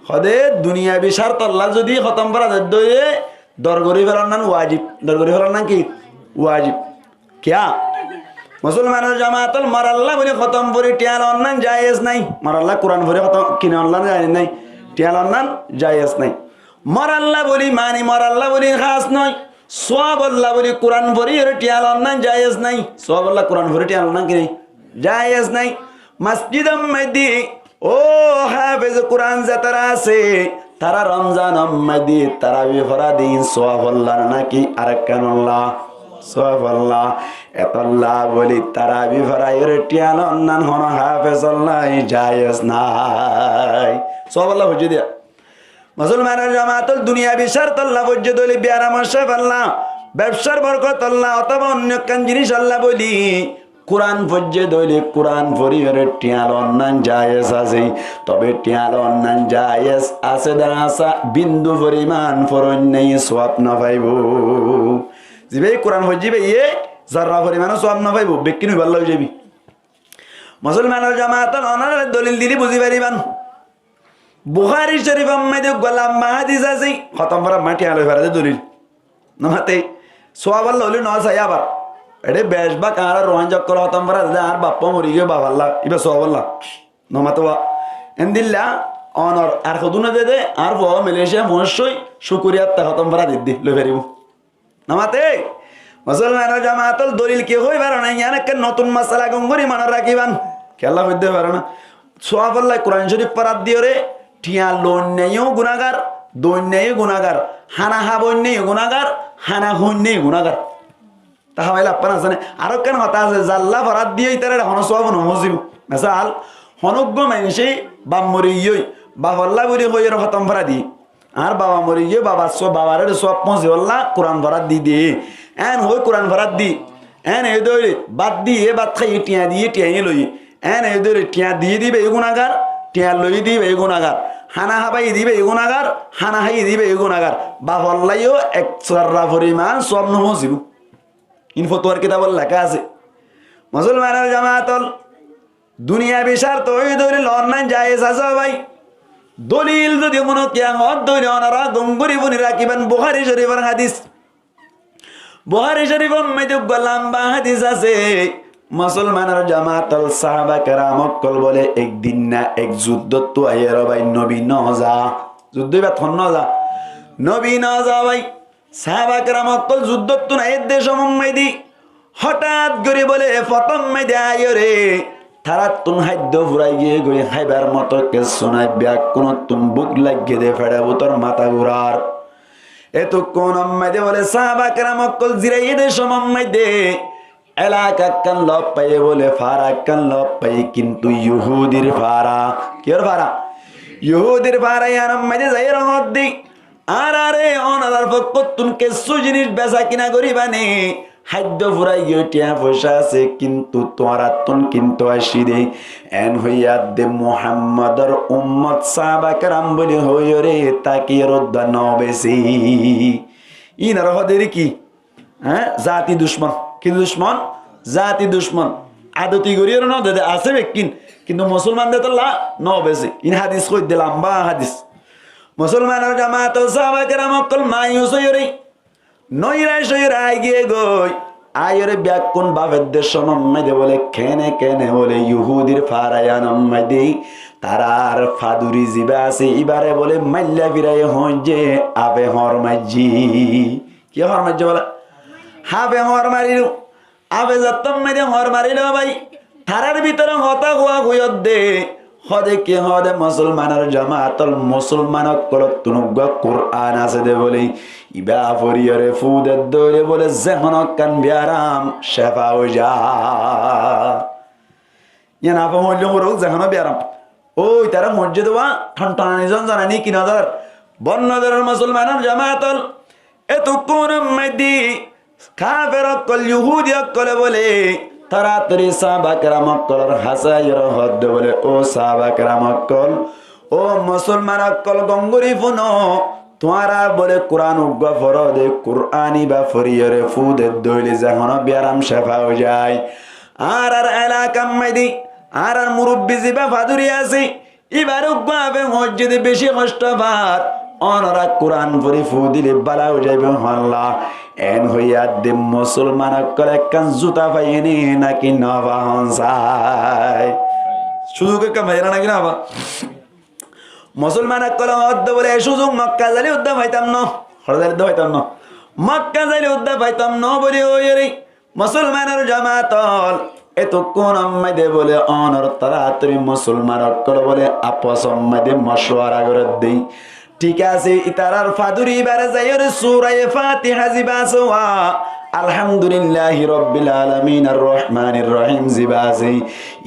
সদে দুনিয়া বিচার তল্লা যদি খতম পারা দে দইলে দরগরি ফেলার নাম ওয়াজিব দরগরি ফেলার নাম কি ওয়াজিব কিয়া মুসলমানের জামাতল মারাল্লাহ বলে খতম করে টিয়াল অন্যান জায়েজ নাই মারাল্লাহ কোরআন ভরে খতম কিনে অনলাইন যায় নাই টিয়াল অন্যান জায়েজ নাই মারাল্লাহ বলি মানি মারাল্লাহ বলি খাস নয় সওয়াব আল্লাহ বলি কোরআন ভরি এর টিয়াল অন্যান জায়েজ নাই সওয়াব আল্লাহ কোরআন ভরি টিয়াল অন্যান কি জায়েজ নাই মসজিদম মধ্যে ও হাফেজ কোরআন যারা আছে তারা রমজান মধ্যে তারাবি ভরা দিন সওয়াব আল্লাহ নাকি আরেকান আল্লাহ সওয়াব আল্লাহ এতল্লাহ বলি তারাবি ভরা এর টিয়াল অন্যান হন হাফেজ আল্লাহ জায়েজ নাই সওয়াব আল্লাহ বুঝে দিয়া মুসলমানের জামাতুল দুনিয়া বিচার আল্লাহ বুঝে দলি বিয়ারামশা আল্লাহ ব্যবসার বরকত আল্লাহ অথবা অন্য কান জিনিস আল্লাহ বলি কোরআন বুঝে দলি কোরআন পড়িয়ে টিয়াল অন্যান জায়েজ আছে তবে টিয়াল অন্যান জায়েজ আছে দাসা বিন্দু পরিমাণ ফরন নেই সওয়াব না পাইব জিবে কোরআন বুঝিবে ইয়ে যারা পরিমাণ সওয়াব না পাইব বেকিন ভালো হয়ে যাবি মুসলমানের জামাতুল অনার দলিল দিলি বুঝি পারিবান বুখারী শরীফ মধ্যে গোলাম হাদিস আছে খতম করা মাটি আলো ফেরাতে দলিল নমাতে সওয়াব আল্লাহ হলি না চাই আবার এডে বেশ বা কারা রোহান চক্কর খতম করা আর বাপ্পা মরি গিয়ে বাবা আল্লাহ ইবা সওয়াব আল্লাহ নমাতে এন্দিল্লা অনর আর কদুনা দে আর ব মালয়েশিয়া মনসই শুকরিয়াত তা খতম করা দিদি লই ফেরিব নমাতে মুসলমানের জামাতুল দলিল কি হই পারে না ইয়ানকে নতুন মাসালা গঙ্গরি মনে রাখিবান খেলা হইতে পারে না সওয়াব আল্লাহ কোরআন শরীফ পড়া দিও রে টিয়া লোন নেও গুনাহগার দোন নেও গুনাহগার হানা হাবন নেও গুনাহগার হানা হন নেও গুনাহগার তাহলে আপন আছে আর কেন হতা আছে জাল্লা পড়া দিয়ে ইতারে হন সওয়াব নমজিব মিসাল হনগ্য মানুষে বাপ মরি ইয়ই বাপ আল্লাহ বলি হই এর খতম পড়া দি আর বাবা মরি ইয়ে বাবা সব বাবার সব পৌঁছে আল্লাহ কোরআন পড়া দি দে এন হই কোরআন পড়া দি এন এই দই বাদ দি এ বাদ খাই টিয়া দিয়ে টিয়াই লই এন এই দই টিয়া দিয়ে দিবে এই গুনাহগার টিয়া লই দিবে এই গুনাহগার হানা হাবাই দিবে এই গুনাহগার হানা হাই দিবে এই গুনাহগার বাপ আল্লাহও এক সররা পরিমাণ সব নমজিব ইন ফতোয়ার কিতাবল লেখা আছে মুসলমানের জামাতুল দুনিয়া বিচার তো ওই দলিল অনলাইন জায়েজ আছে ভাই দলিল যদি মনে কিয়ামত দইরে ওনারা গঙ্গুরি বনি রাখিবেন বুখারী শরীফের হাদিস বুখারী শরীফের মধ্যে লম্বা হাদিস আছে মুসলমানের জামাতুল সাহাবা কেরামকল বলে একদিন না এক যুদ্ধ তো আইর ভাই নবী নজা যুদ্ধ বা থন নজা নবী নজা ভাই সাহাবা কেরামকল যুদ্ধ তো না এর দেশ মুম্মাইদি হঠাৎ করে বলে প্রথম মেয়েদে আয় রে তারা তুন খাদ্য ফুরাই গিয়ে গই খাইবার মতো কে শোনাই ব্যাগ কোন তুম বুক লাগিয়ে দে ফেড়াবো তোর মাথা ঘুরার এতক্ষণ আম্মাইদে বলে সাহাবা কেরাম অক্কল জিরাইয়ে দে সমম্মাইদে এলাকা কান লপ পাইয়ে বলে ফারা কান লপ পাই কিন্তু ইহুদির ফারা কের ফারা ইহুদির ফারা ইয়ার আম্মাইদে যাই রহত দি আর আরে অনাদার পক্ষ তুন কিছু জিনিস বেচা কিনা করিবানে খাদ্য ফুরাই গিয়ে টিয়া পয়সা আছে কিন্তু তোরা তুন কিন্তু আসি দে এন হইয়া দে মুহাম্মাদর উম্মত সাহাবা কেরাম বলে হইয় রে তাকে রদ্দা ন বেশি ইনার হদের কি হ্যাঁ জাতি দুশ্মন কি দুশ্মন জাতি দুশ্মন আদতি গরিয়ের ন দে আছে বেকিন কিন্তু মুসলমানদের তো লা ন বেশি ইন হাদিস কই দিলাম বা হাদিস মুসলমানের জামাত সাহাবা কেরাম অকল মায়ুস হইয় রে নইরাই সইরাই গিয়ে গই আয়রে ব্যাকুন বাপের দেশ সম্মাইদে বলে কেনে কেনে বলে ইহুদির ফারায়ান আম্মাইদে তারার ফাদুরি জিবা আছে এবারে বলে মাল্লা ফিরাই হই যে আবে হর মাজি কি হর মাজি বলে হাবে হর মারিল আবে যতম মেরে হর মারিল ভাই তারার ভিতরে হতা হুয়া হুয়ত দে হদে কে হদে মুসলমানের জামাতল মুসলমানক কলত তুনুগা কুরআন আছে দে বলে ইবা ফরিয়রে ফুদে দলে বলে জহনক কান বিয়ারাম শেফা হই যা ইয়ানা পমল হরক জহন বিয়ারাম ওই তারা মসজিদ ওয়া ঠনঠনানি জানানি কি নজর বন্নদের মুসলমানের জামাতল এতক্ষণ মেদি কাফের কল ইহুদি কল বলে তাড়াতাড়ি সাহাবা কেরাম কলর হাসাইর হদ বলে ও সাহাবা কেরাম কল ও মুসলমান কল গঙ্গুরি ফুনো তোরা বলে কোরআন উগ্গা ফরদে কুরআনি বা ফরিয়রে ফুদে দইলে যখন বিয়ারাম শেফা হয়ে যায় আর এলাকা মাইদি আর মুরব্বি জিবা ফাদুরি আছে এবার উগ্গা হবে মসজিদে বেশি কষ্ট ভাত অনরা কোরআন পড়ি ফু দিলে বালা হয়ে যাবে আল্লাহ এন হইয়া দে মুসলমান করে কান জুতা পাইনি নাকি নবা হনসাই শুধু কে মাইরা নাকি না বা মুসলমান কল অদ্দ বলে সুযোগ মক্কা যাইলে উদ্দা পাইতাম না হরদার উদ্দা পাইতাম না মক্কা যাইলে উদ্দা পাইতাম না বলে ওই রে মুসলমানের জামাতল এত কোন আম্মাইদে বলে অনর তাড়াতাড়ি মুসলমান কল বলে আপস আম্মাইদে মশওয়ারা করে দেই ঠিক আছে ইতারার ফাদুরি বারে যাইরে সূরা ফাতিহা জিবাসওয়া আলহামদুলিল্লাহি রাব্বিল আলামিন আর রহমানির রহিম জিবাসি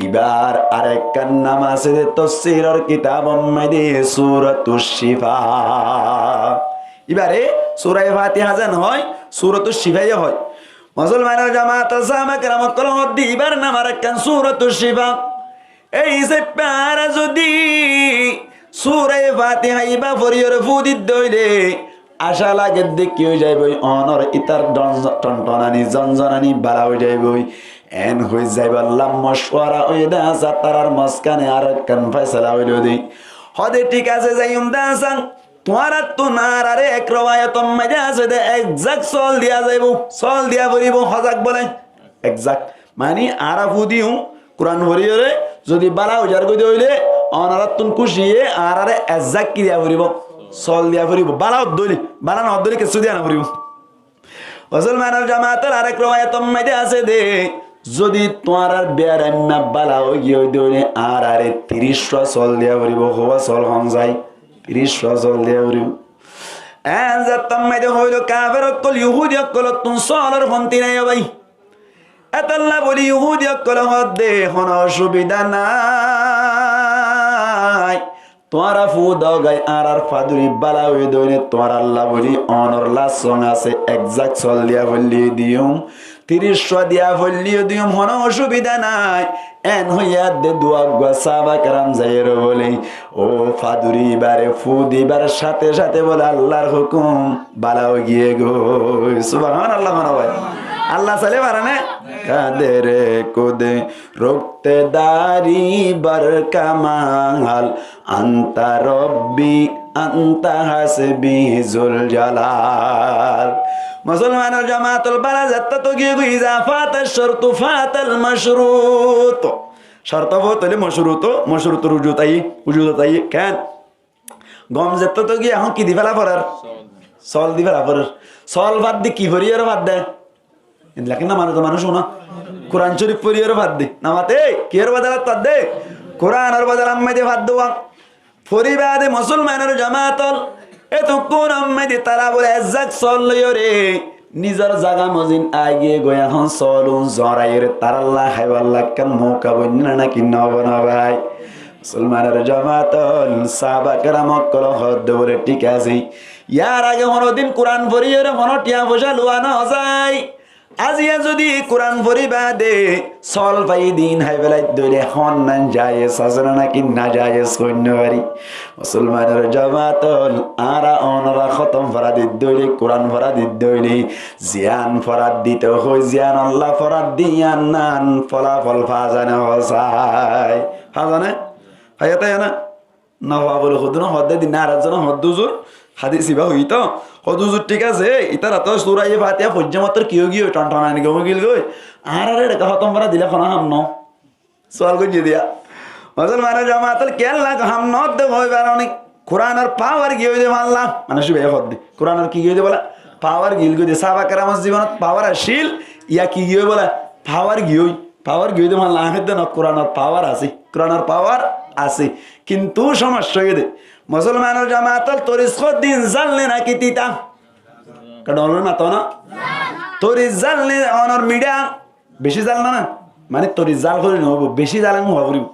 ইবার আরেক নামাজে তাফসীরের কিতাব মধ্যে সূরাতুশ শিফা এবারে সূরা ফাতিহা জান হয় সূরাতুশ শিফাই হয় মুসলমানের জামাত সাহাবা কেরাম কল হদি ইবার নাম আরেক সূরাতুশ শিফা এই যে পারা যদি সূরা ফাতিহা ইবা ফরিয়র ফুদিত দইলে আশা লাগে দেখি হয়ে যাইবই অনর ইতার টনটনানি জনজনানি বালা হয়ে যাইবই এন হয়ে যাইব আল্লাহ মশওয়ারা ওই দাসা তারার মাঝখানে আর কান ফয়সালা হইল দি হদে ঠিক আছে যাইম দাসান তোমার তো নার আরে এক রওয়ায়াত মধ্যে আছে দে এক্সাক্ট সল দিয়া যাইব সল দিয়া বলিব হজাক বলে এক্সাক্ট মানে আরা ফুদিউ কোরআন হরিয়রে যদি বালা উজার কই হইলে অনারাতুন খুশিয়ে আর আরে এক্সাক্ট কি দিয়া বলিব সল দিয়া ফুরিব বালা দলি বালা না দলি কিছু দিয়া না ফুরিব মুসলমানের জামাতের আরেক রওয়ায়াত মধ্যে আছে দে যদি তোমার আর বেরান্না বালা হই গিয়ে দইলে আর আরে 30 সল দিয়া ফুরিব হওয়া সল হন যায় 30 সল দিয়া ফুরিব এন জাতম মধ্যে হইল কাফের কল ইহুদি কল তুন সলর হন্তি নাই ভাই এতাল্লাহ বলি ইহুদি কল হদে হন অসুবিধা নাই তোরা ফু দাও গাই আর ফাদুরি বালা হয়ে দইনে তোর আল্লাহ বলি অনর লাসং আছে এক্সাক্ট সল দিয়া বললি দিউম 30 দিয়া বললি দিউম হন অসুবিধা নাই এন হইয়া দে দুয়া গা সাহাবা کرام যাইর বলে ও ফাদুরি বারে ফু দিবার সাথে সাথে বলে আল্লাহর হুকুম বালা হয়ে গিয়ে গো সুবহানাল্লাহ মানবাই আল্লাহ সালে বারানে কাদের কোদে রক্তে দারি বার কামাল আনতা রব্বি আনতা হাসবি জুল জালাল মুসলমানের জামাতুল বালা যাত্রা তো গিয়ে ইজা ফাতা শর্তু ফাতাল মাশরুত শর্ত বতলে মশরুত রুজুতাই কেন গম যাত্রা তো গিয়ে এখন কি দিফালা পড়ার সল দিফালা পড়ার সল বাদ দি কি ভরিয়ার বাদ দে কিন্তু না মানুষ মানুষ শোনা কোরআন শরীফ পড়িয়ে ভাত দে নামাতে কি এর বাজার তার দে কোরআন আর বাজার আম্মাই দিয়ে ভাত দেওয়া পরিবারে মুসলমানের জামাতল এতক্ষণ আম্মাই দিয়ে তারা বলে এজাক চল রে নিজের জাগা মজিন আগে গয়া হন চলুন জরাইয়ের তারাল্লাহ হাইবাল্লাহ কেন মৌকা বন্যা নাকি নবনা ভাই মুসলমানের জামাতল সাহাবা কেরামত কল হদ বলে ঠিক আছে ইয়ার আগে কোনদিন কোরআন পড়িয়ে মনো টিয়া পয়সা লোয়া না যায় আজিয়া যদি কোরআন পড়িবা দে চল পাই দিন হাই বেলাই দইলে হন না যায় সাজনা নাকি না যায় সৈন্যবাড়ি মুসলমানের জামাতল আরা অনরা খতম ফরাদ দইলে কোরআন ফরাদ দইলে জিয়ান ফরাদ দিতে হই জিয়ান আল্লাহ ফরাদ দিয়ান নান ফলাফল ফাজানে হসাই ফাজানে হায়াতে না নবা বলে খুদুন হদ্দে দিন আর একজন হদ্দুজুর হাদিস ইবা হইতো হদুজুর ঠিক আছে ইতারা তো সূরা ইয়ে ফাতিহা পর্যন্ত কিও গিয়ে টনটনানি গম গিল গই আর এটা খতম করা দিলে কোন হাম ন সওয়াল কই দিয়া মুসলমানের জামাতল কেলা হাম ন দে হই বারনি কোরআনের পাওয়ার গিয়ে দে আল্লাহ মানে শুবে হদ্দি কোরআনের কি গিয়ে দে বলা পাওয়ার গিল গই দে সাহাবা কেরামের জীবনত পাওয়ার আসিল ইয়া কি গিয়ে বলা পাওয়ার গিয়ে দে আল্লাহ আহেদ না কোরআনের পাওয়ার আছে কোরআনের পাওয়ার আছে কিন্তু সমস্যা হয়ে দে মুসলমানের জামাতল তরিস দিন জানলে না কি তিতা কারণ মাতো না তরিস জানলে অনর মিডিয়া বেশি জাল না মানে তরিস জাল করে নহব বেশি জালাং হওয়া করিব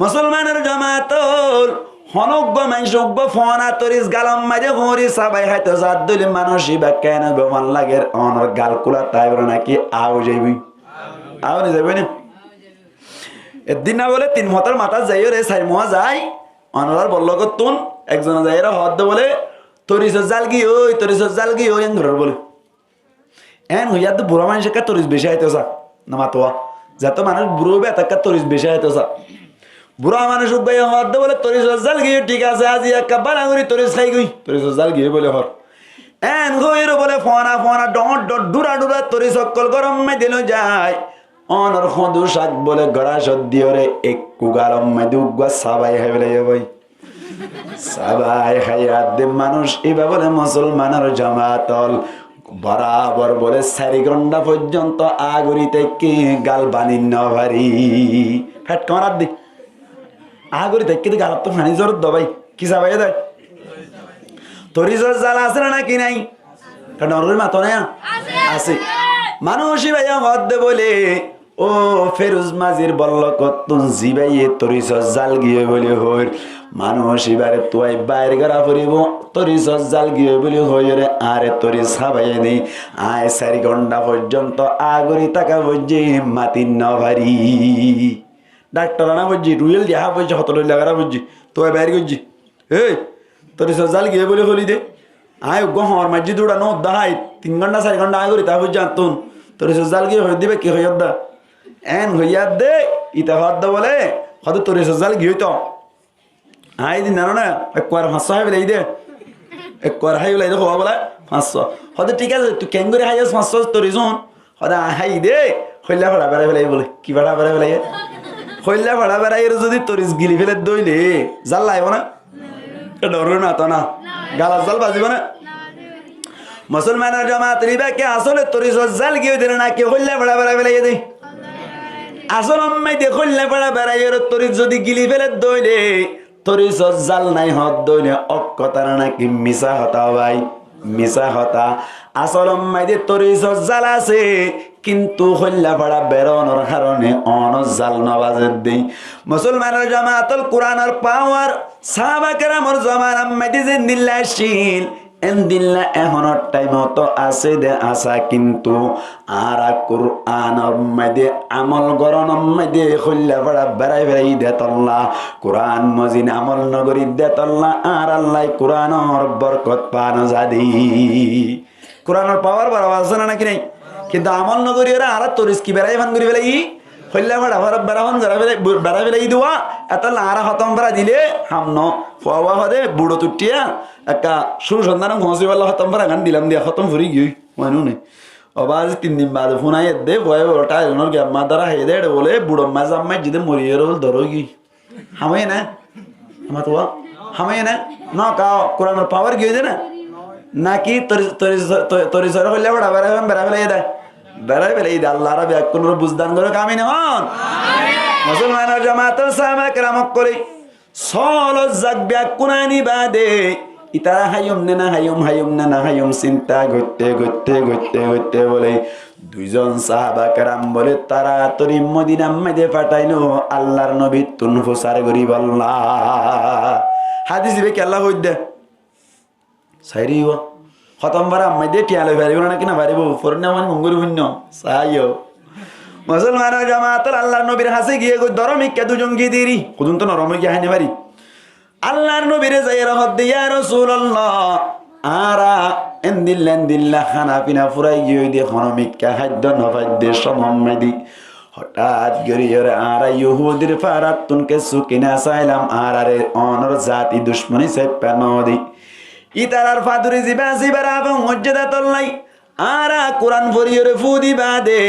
মুসলমানের জামাতল হনজ্ঞ মাইসজ্ঞ ফনা তরিস গালম মাঝে হরি সবাই হাইতো জাত দলি মানুষই বা কেন বেমান লাগে অনর গাল কুলা তাই বলে নাকি আও যাইবি আও নি যাইবি না এদিন না বলে তিন মতার মাথা যাইও রে সাই মোয়া যায় অনরার বলল তুন একজন যাইরা হদ বলে তরিস জাল গি ওই ঘরের বলে এন হইয়া তো বুড়া মানুষ একটা তরিস বেশি আইতেছা না মাতোয়া যত মানুষ বুড়ো বে তাকে তরিস বেশি আইতেছা বুড়া মানুষ উদ্বাই হদ বলে তরিস জাল গিয়ে ঠিক আছে আজি একটা বানাগুড়ি তরিস খাই গই তরিস জাল গিয়ে বলে হর এন গইর বলে ফনা ডট ডুরা তরিস অকল গরম মে দিল যায় অনর খদু শাক বলে গড়া সদ্দিও রে এক কুগারম মে দুগা সাবাই হাইলে ভাই সাবাই হায়াত দে মানুষ এবা বলে মুসলমানের জামাতল বরাবর বলে 4 ঘন্টা পর্যন্ত আগুরি থেকে গাল বানি নভারি ফেট করার দি আগুরি থেকে গাল তো ফানি জরত দবাই কি সাবাই দেয় তরি জাল আছে না কি নাই কারণ ওর মাতো না আছে মানুষই ভাইয়া হদ বলে ও ফেরুজ মাজির বলল কতুন জিবাইয়ে তরিস জাল গিয়ে বলে হইর মানুষ এবারে তুই বাইরে গড়া পড়িব তরিস জাল গিয়ে বলে হই রে আরে তরিস খাবাই নেই আয় 4 ঘন্টা পর্যন্ত আগরি টাকা বুঝি মাতি নভারি ডাক্তার না বুঝি রুয়েল যাহা বুঝি হতল লাগারা বুঝি তুই বাইরে গজি এই তরিস জাল গিয়ে বলে হলি দে আয় গহর মাঝি দুড়া নো দাহাই 3 ঘন্টা 4 ঘন্টা আগরি তা বুঝ জানতুন তরিস জাল গিয়ে হই দিবে কি হইয়া দা এন হইয়া দে ইতা হদ বলে হদ তরিস জাল গিয়ে তো আই দিন না একবার 500 হাই বলে দে একবার হাই বলে হওয়া বলে 500 হদ ঠিক আছে তুই কেন করে হাইয়াস 500 তরিজন হদ হাই দে হইলা ভাড়া বেড়াই ফেলাই বলে কি ভাড়া বেড়াই ফেলাই হইলা ভাড়া বেড়াই যদি তরিস গিলি ফেলে দইলে জাল লাইব না ডর না তো না গালা জাল বাজিব না মুসলমানের জামাত রিবা কে আসলে তরিস জাল গিয়ে দিল না কে হইলা ভাড়া বেড়াই ফেলাই দে আসল আম্মাই দে হইলা ভাড়া বেড়াই তরিস যদি গিলি ফেলে দইলে তরিস জাল নাই হদ দইলে অকতার নাকি মিশা হতা ভাই মিশা হতা আসল মাইদে তরিস জাল আছে কিন্তু হল্লা পাড়া বেরোনোর কারণে অন জাল নবাজে দেই মুসলমানের জামাতল কোরআনের পাওয়ার সাহাবা কেরামর জামান আম্মাইদে যে নিল্লাশীল এন্দিল্লা এখনের টাইম তো আছে দে আসা কিন্তু আর কোরআন মধ্যে আমল গরন মধ্যে হল্লা পড়া বেড়াই দে তল্লা কোরআন মজিন আমল নগরী দে তল্লা আর আল্লাহ কোরআনের বরকত পান জাদি কোরআনের পাওয়ার বড় আছে না নাকি নাই কিন্তু আমল নগরী ওরা আর তরিস কি বেড়াই ভান করি বেলাই হল্লা পড়া ভর বেড়ান বেড়াই বেলাই দেওয়া এত লারা খতম করা দিলে হামন ফুয়া হদে বুড়ো তুটিয়া একটা সুর সন্ধান ঘসিবাল্লা খতম করা গান দিলাম দিয়া খতম ফুরি গিয়ে মানু নেই অবাজ 3 দিন বাদ ফোনাই দে ভয়ে ওটা এজনের গ্যাম্মা দ্বারা হে দে বলে বুড়ো মাছ আম্মাই যদি মরিয়ে রোল ধরো গি হামাই না আমার তো হামাই না না কাও কোরআনের পাওয়ার গিয়ে দে না নাকি তরিসর হইলে বড় বেড়া বেড়া বেড়া দে বেড়াই বেড়ে ঈদ আল্লাহ রাবে কোন বুঝদান করে কামিন হন মুসলমানের জামাতের সাহাবা কেরামক করে সল জাগ ব্যাকুনানি বাদে ইতারা হায়ুম নেনা হায়ুম চিন্তা ঘুরতে ঘুরতে ঘুরতে ঘুরতে বলে দুইজন সাহাবা কেরাম বলে তাড়াতাড়ি মদিনা মধ্যে পাঠাইলো আল্লাহর নবী তুন ফুসার গরিব আল্লাহ হাদিস দিবে কি আল্লাহ হইদে সাইরিও খতম বার আম্মাই দিয়ে টিয়ালে পারিব না কিনা পারিব ফরনা মানে মঙ্গল শূন্য সাইও মুসলমানের জামাতের আল্লাহর নবীর হাসে গিয়ে দরমিকা দুজন গিয়ে দিরি কুদুন তো নরম গিয়ে হাইনে পারি আল্লাহর নবীরে যাই রহত দিয়া রাসূলুল্লাহ আরা এন্দিল্লা খানা পিনা ফুরাই গিয়ে দিয়ে খনমিকা খাদ্য নফাদ্যে সমম্মেদি হঠাৎ গরিয়র আরা ইহুদির ফারাত তুনকে সুকিনা চাইলাম আরারে অনর জাতি দুশ্মনী সেপ্পা নদী ইতারার ফাদুরি জিবার এবং মর্যাদা তল্লাই আরা কোরআন ভরিয়রে ফুদি বাদে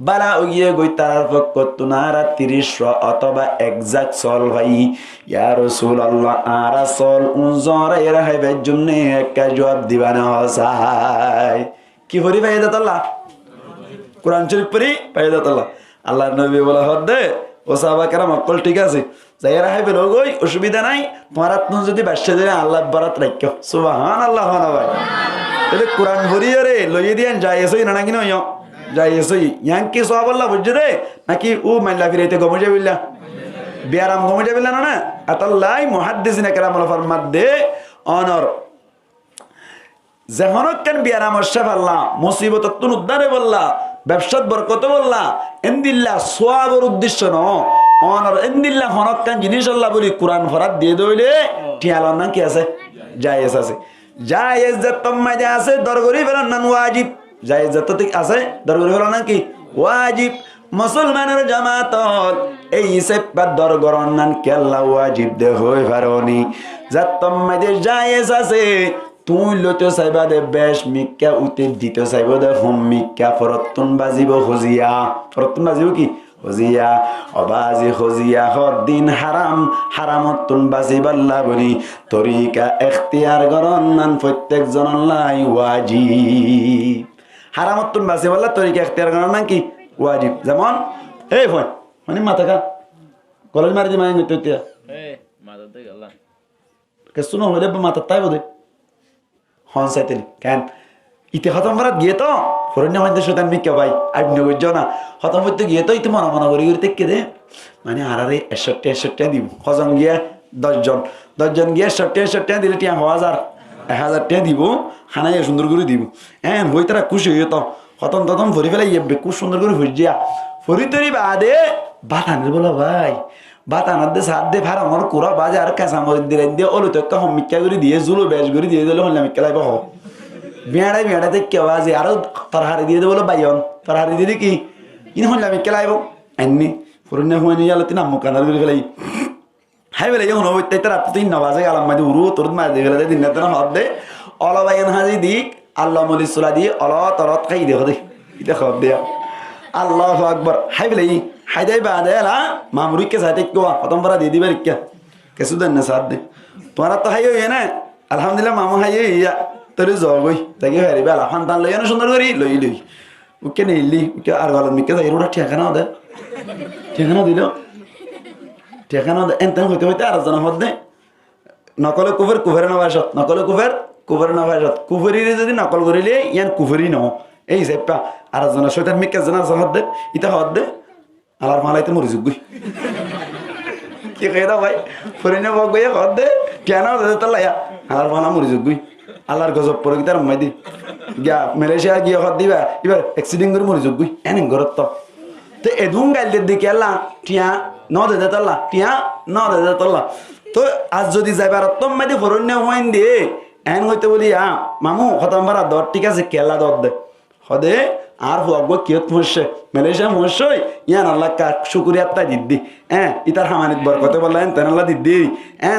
বালা উগিয়ে গই তারার পক্ষ তুনারা 30 অথবা একজাক্ট সল ভাই ইয়া রাসূলুল্লাহ আরা সল উনজরা এর হাইবের জন্য একটা জবাব দিবানা হসাই কি হরি ফায়দাতুল্লাহ কোরআন শরীফ পড়ি ফায়দাতুল্লাহ আল্লাহর নবী বলা হদে ও সাহাবা কেরাম অকল ঠিক আছে যাইরা হাইবে লগই অসুবিধা নাই তোমার আপনি যদি বাসা দেন আল্লাহ বরাত রাখো সুবহানাল্লাহ না ভাই তাহলে কোরআন ভরিয়রে লইয়ে দিয়েন যাইছই না নাকি নয় যাইছই ইয়াঙ্কি সাহাবাল্লাহ বুঝছে রে নাকি ও মাইলা ফিরাইতে গমে যাবিল্লা বিয়ারাম গমে যাবিল্লা না আতাল্লাহ মুহাদ্দিসিন কেরামুল ফরমাত দে অনর যেহনকেন বিয়ারাম শফ আল্লাহ মুসিবত তুন উদ্ধারে বললা ব্যবসাত বরকত বললা এন্দিল্লাহ সোয়াবের উদ্দেশ্য ন অনর এন্দিল্লাহ হনকান জিনিস আল্লাহ বলি কোরআন ফরাত দিয়ে দইলে টিয়ালন না কি আছে জায়েজ আছে জায়েজ যে তম্মাদে আছে দরগরি ফেলান না ওয়াজিব জায়েজ যে ঠিক আছে দরগরি ফেলান না কি ওয়াজিব মুসলমানের জামাতত এই সেপ্পা দরগরন নান কেল্লা ওয়াজিব দে হই পারনি যে তম্মাদে জায়েজ আছে তুই লইতে চাইবা দে বেশ মিক্কা উতে দিতে চাইব দে হোম মিক্কা ফরতুন বাজিব হজিয়া ফরতুন বাজিব কি হজিয়া অবাজি হজিয়া হদ্দিন হারাম হারামতুন বাজিবাল্লা বলি তরিকা এখতিয়ার গরন নান প্রত্যেক জনলাই ওয়াজিব হারামতুন বাজিবাল্লা তরিকা এখতিয়ার গরন নান কি ওয়াজিব যেমন এই ফোন মানে মাথা কা কলেজ মারি দি মাই গতে তিয়া মাথা তে গলা কেসু না হলে মাথা তাই বদে হন সাইতেন কেন ইতে খতম করাত গিয়ে তো ফরন্য মধ্যে শতান মিক্কা ভাই আপনি বুঝছো না খতম করতে গিয়ে তো ইতে মনে করি করি দেখকে দে মানে আরে 61 দিব হজম গিয়া 10 জন গিয়া 61 দিলে টিয়া 1000 টাকা দিব খানাই সুন্দর করে দিব হই তারা খুশি হইয়ে তো খতম ততম ভরি ফেলাই খুব সুন্দর করে ভরিয়া ফরি তরি বাদে বাতানের বলো ভাই বাতানার দে সাত দে ভার আমার কুড়া বাজে আর কাঁচা মরিচ দিয়ে ওলো তো একটা মিক্কা করে দিয়ে জুলো বেশ করে দিয়ে দিলে হলে মিক্কা লাগবে হোক বেড়াই দেখে বাজে আরো তরহারি দিয়ে দেবো বাইন তরহারি দিয়ে কি ইন হলে মিক্কা লাগব আইনি ফরিনে হুয়ে নিয়ে গেলে তিন আম্মু কানার করে ফেলাই হাই বেলে যখন হইতে তার আপনি 9 বাজে গেলাম মাঝে উরু তোর মাঝে গেলে দিন না হদ দে অলবাইন হাজি দিক আল্লাহ মলিসুলা দিয়ে তলত খাই দেখো দে এটা খব দেয়া আল্লাহু আকবার হাই বেলে হাইদাই বাদে এলা মামুরিকে সাথে কোয়া খতম করা দিয়ে দিবে রিক্কা কিছু দেন না সাথ দে তোমার তো হাই হইয়ে না আলহামদুলিল্লাহ মামু হাই ইয়া তোর জগই তাকে হারিবে আলা ফান্তান লই না সুন্দর করি লই ওকে নেইলি ওকে আর গলত মিকে যাই রোটা ঠিকানা দে ঠিকানা দিল ঠিকানা দে এনতেন হইতে আর জন হদে নকল কুফের নবাসত নকল কুফের নবাসত কুফরিরে যদি নকল করিলে ইয়ান কুফরি ন এই সেপা আর জন শয়তান মিকে জন হদ দে ইতা হদ দে আলার মালাইতে মরি যুগই কি কই দাও ভাই ফরিনে বগয়ে হদ দে কেন দে তলায়া আলার মালা মরি যুগই আল্লাহর গজব পড়ে গিয়ে তার মাইদি গিয়া মালয়েশিয়া গিয়ে হদ দিবা এবার অ্যাক্সিডেন্ট করে মরি যুগই এনে ঘরত তো এদুন গাইলে দিকে আল্লাহ টিয়া ন দে তলা টিয়া ন দে তলা তো আজ যদি যাইবার তম মাইদি ফরন্য হইন দিয়ে এন হইতে বলি মামু খতম বারা দর ঠিক আছে কেলা দর দে হদে আর হব কিয়ত মরছে মালয়েশিয়া মরছই ইয়ান আল্লাহ কা শুকরিয়া তা দিদি ইতার হামানিত বরকতে বললেন তেন আল্লাহ দিদি